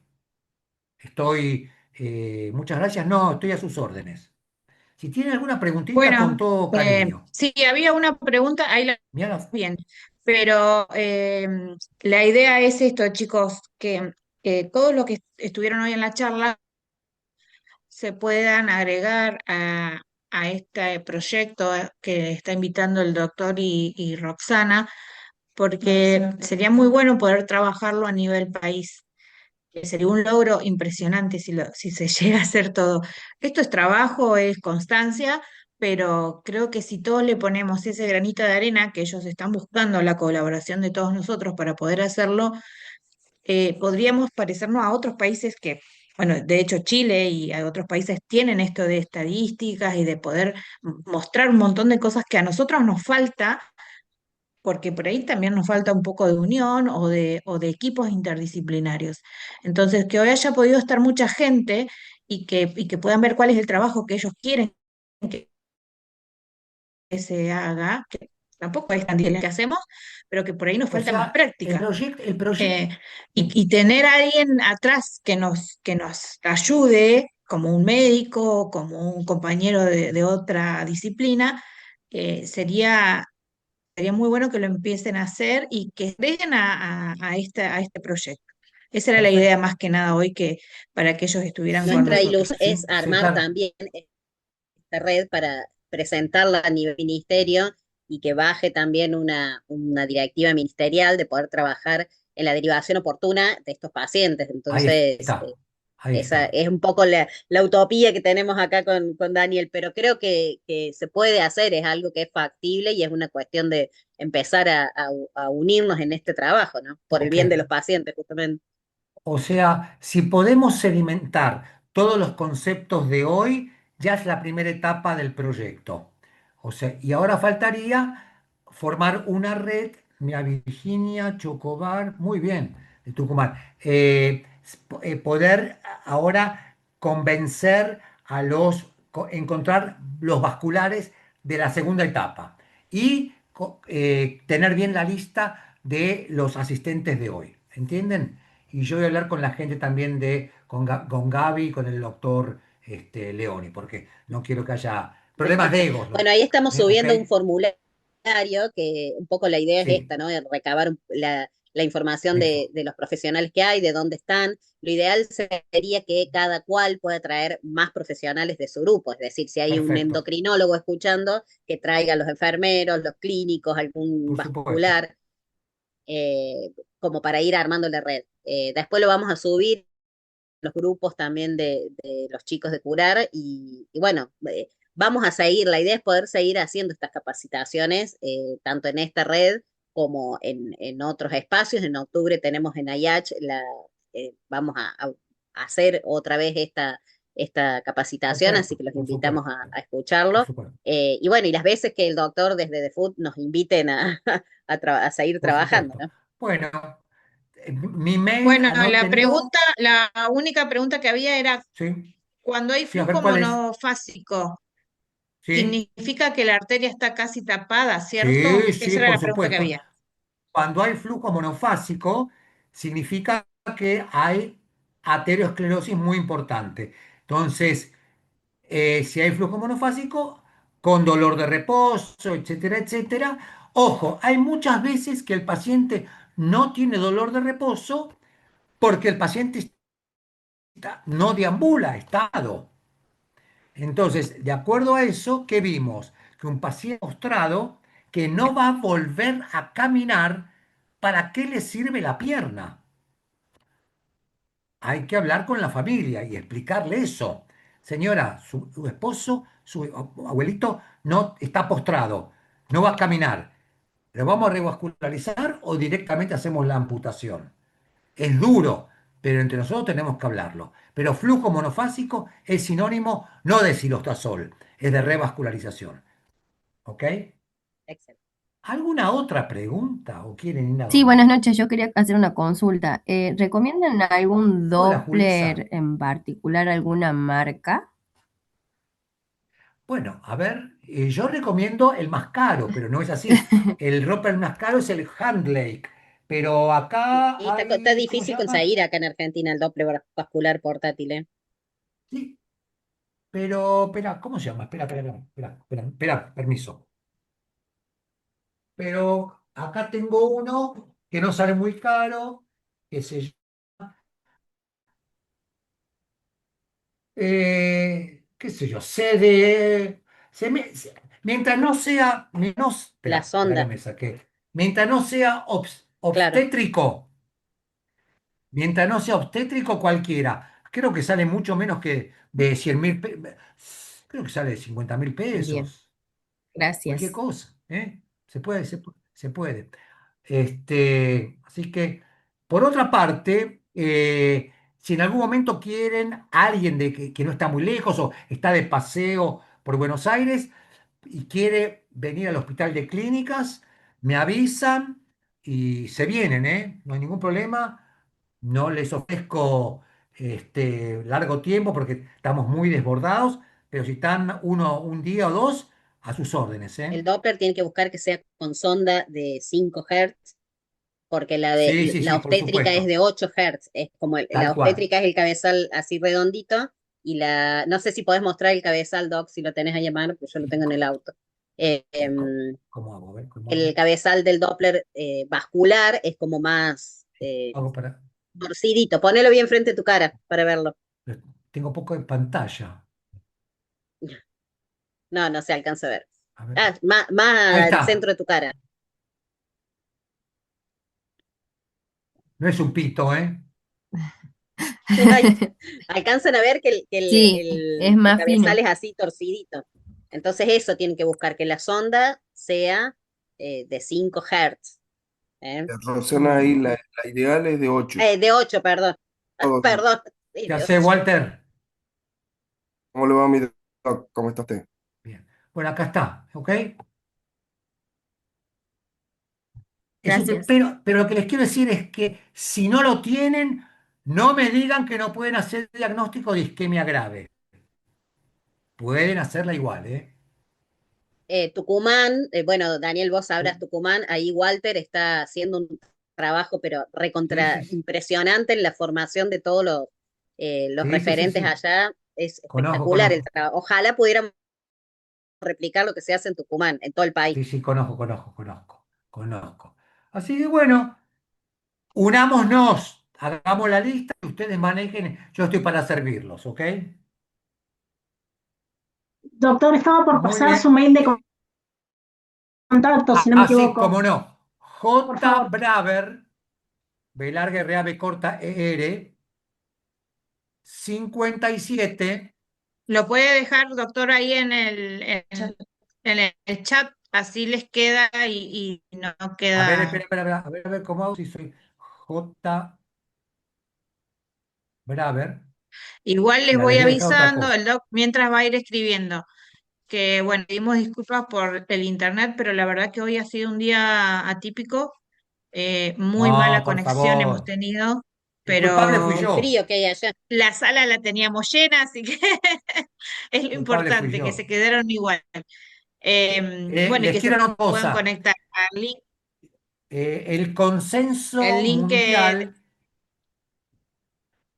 Muchas gracias. No, estoy a sus órdenes. Si tienen alguna preguntita, con Bueno, todo cariño. sí, había una pregunta, ahí la Mira, bien, pero la idea es esto, chicos, que todos los que estuvieron hoy en la charla se puedan agregar a este proyecto que está invitando el doctor y Roxana, porque sería muy bueno poder trabajarlo a nivel país, que sería un logro impresionante si se llega a hacer todo. Esto es trabajo, es constancia, pero creo que si todos le ponemos ese granito de arena, que ellos están buscando la colaboración de todos nosotros para poder hacerlo, podríamos parecernos a otros países que, bueno, de hecho Chile y a otros países tienen esto de estadísticas y de poder mostrar un montón de cosas que a nosotros nos falta, porque por ahí también nos falta un poco de unión o de equipos interdisciplinarios. Entonces, que hoy haya podido estar mucha gente y que puedan ver cuál es el trabajo que ellos quieren que se haga, que tampoco es tan difícil que hacemos, pero que por ahí nos O falta más sea, práctica. el proyecto, Eh, y tener a alguien atrás que nos ayude, como un médico, como un compañero de otra disciplina, sería muy bueno que lo empiecen a hacer y que lleguen a este proyecto. Esa era la idea perfecto. más que nada hoy, que para que ellos estuvieran con Nuestra Sí, nosotros. ilusión sí, es sí, armar claro. también esta red para presentarla a nivel ministerio y que baje también una directiva ministerial de poder trabajar en la derivación oportuna de estos pacientes. Ahí Entonces, está, ahí esa está. es un poco la utopía que tenemos acá con Daniel, pero creo que se puede hacer, es algo que es factible y es una cuestión de empezar a unirnos en este trabajo, ¿no? Por el Ok. bien de los pacientes, justamente. O sea, si podemos sedimentar todos los conceptos de hoy, ya es la primera etapa del proyecto. O sea, y ahora faltaría formar una red, mira, Virginia, Chocobar, muy bien, de Tucumán. Poder ahora convencer encontrar los vasculares de la segunda etapa y tener bien la lista de los asistentes de hoy. ¿Entienden? Y yo voy a hablar con la gente también con Gaby, con el doctor Leoni, porque no quiero que haya problemas de egos, ¿no? Bueno, ahí estamos ¿Ok? subiendo un formulario que un poco la idea es Sí, esta, ¿no? De recabar la información eso, de los profesionales que hay, de dónde están. Lo ideal sería que cada cual pueda traer más profesionales de su grupo, es decir, si hay un perfecto, endocrinólogo escuchando, que traiga a los enfermeros, los clínicos, algún por supuesto, vascular, eh, como para ir armando la red. Después lo vamos a subir los grupos también de los chicos de curar y bueno, vamos a seguir, la idea es poder seguir haciendo estas capacitaciones, tanto en esta red como en otros espacios. En octubre tenemos en IACH, vamos a hacer otra vez esta capacitación, así perfecto, que los por invitamos supuesto, a por escucharlo. supuesto, Y bueno, y las veces que el doctor desde The Food nos inviten a seguir por trabajando, supuesto. ¿no? Bueno, mi mail, Bueno, anótenlo, la única pregunta que había era, ¿sí? cuando hay Sí, a ver flujo cuál es, monofásico, ¿sí? significa que la arteria está casi tapada, ¿cierto? Sí, sí, Esa era por la pregunta que supuesto. había. Cuando hay flujo monofásico, significa que hay aterosclerosis muy importante. Entonces, si hay flujo monofásico, con dolor de reposo, etcétera, etcétera. Ojo, hay muchas veces que el paciente no tiene dolor de reposo porque el paciente no deambula, estado. Entonces, de acuerdo a eso, ¿qué vimos? Que un paciente postrado que no va a volver a caminar, ¿para qué le sirve la pierna? Hay que hablar con la familia y explicarle eso. Señora, su esposo, su abuelito no está postrado, no va a caminar. ¿Lo vamos a revascularizar o directamente hacemos la amputación? Es duro, pero entre nosotros tenemos que hablarlo. Pero flujo monofásico es sinónimo no de silostazol, es de revascularización. ¿Ok? Excelente. ¿Alguna otra pregunta o quieren ir a Sí, buenas dormir? noches. Yo quería hacer una consulta. ¿Recomiendan algún Hola, Julisa. Doppler en particular, alguna marca? Bueno, a ver, yo recomiendo el más caro, pero no es así. El Roper más caro es el Handlake, pero Y acá está hay, ¿cómo se difícil llama? conseguir acá en Argentina el Doppler vascular portátil, ¿eh? Sí, pero, espera, ¿cómo se llama? Espera, espera, espera, espera, espera, permiso. Pero acá tengo uno que no sale muy caro, que se qué sé yo, mientras no sea, La espera que sonda, me saqué, mientras no sea claro, obstétrico, mientras no sea obstétrico cualquiera, creo que sale mucho menos que de 100.000, creo que sale de 50.000 Bien, pesos, cualquier gracias. cosa, ¿eh? Se puede. Así que, por otra parte, si en algún momento quieren alguien que no está muy lejos o está de paseo por Buenos Aires y quiere venir al hospital de clínicas, me avisan y se vienen, ¿eh? No hay ningún problema. No les ofrezco largo tiempo porque estamos muy desbordados, pero si están un día o dos, A sus órdenes, ¿eh? El Doppler tiene que buscar que sea con sonda de 5 Hz, porque Sí, sí, la sí, por obstétrica es supuesto. de 8 Hz, es como la Tal cual. obstétrica es el cabezal así redondito, y no sé si podés mostrar el cabezal, Doc, si lo tenés ahí a mano, porque yo lo tengo en el auto. ¿Cómo hago? A ver, ¿cómo El hago? cabezal del Doppler vascular es como más Hago para... torcidito. Ponelo bien frente a tu cara para verlo. Tengo poco en pantalla. No, no se alcanza a ver. A ver. Ah, Ahí más al está. centro de tu cara. No es un pito, ¿eh? Ay, alcanzan a ver que Sí, es el más cabezal fino. es así torcidito. Entonces eso tienen que buscar, que la sonda sea de 5 Hz. ¿Eh? Rosana, ahí la ideal es de 8. De 8, perdón. Todo bien. Perdón. Sí, ¿Qué de hace, 8. Walter? ¿Cómo le va, mi doc? ¿Cómo está usted? Bien. Bueno, acá está, ¿ok? Gracias. Pero lo que les quiero decir es que si no lo tienen, no me digan que no pueden hacer diagnóstico de isquemia grave. Pueden hacerla igual, ¿eh? Tucumán, bueno, Daniel, vos sabrás Tucumán, ahí Walter está haciendo un trabajo, pero Sí, recontra sí, sí. impresionante en la formación de todos los Sí, sí, sí, referentes sí. allá. Es Conozco, espectacular el conozco. trabajo. Ojalá pudiéramos replicar lo que se hace en Tucumán, en todo el país. Sí, sí, conozco. Así que bueno, unámonos, hagamos la lista y ustedes manejen. Yo estoy para servirlos, ¿ok? Doctor, estaba por Muy pasar su bien. mail de contacto, si no me Sí, equivoco. cómo no. Por J. favor. Braver, B larga R A B corta ER, 57. Lo puede dejar, doctor, ahí en el chat, así les queda y no A ver, queda. espera, a ver cómo hago si soy J. Braver. Igual les La voy debía dejar otra avisando, cosa. el doc, mientras va a ir escribiendo, que bueno, pedimos disculpas por el internet, pero la verdad que hoy ha sido un día atípico, muy No, mala por conexión hemos favor. tenido, El culpable fui El pero yo. frío que hay allá. la sala la teníamos llena, así que es El lo culpable fui importante, que se yo. quedaron igual. Bueno, y Les que quiero se una puedan cosa. conectar al link, El el consenso link que mundial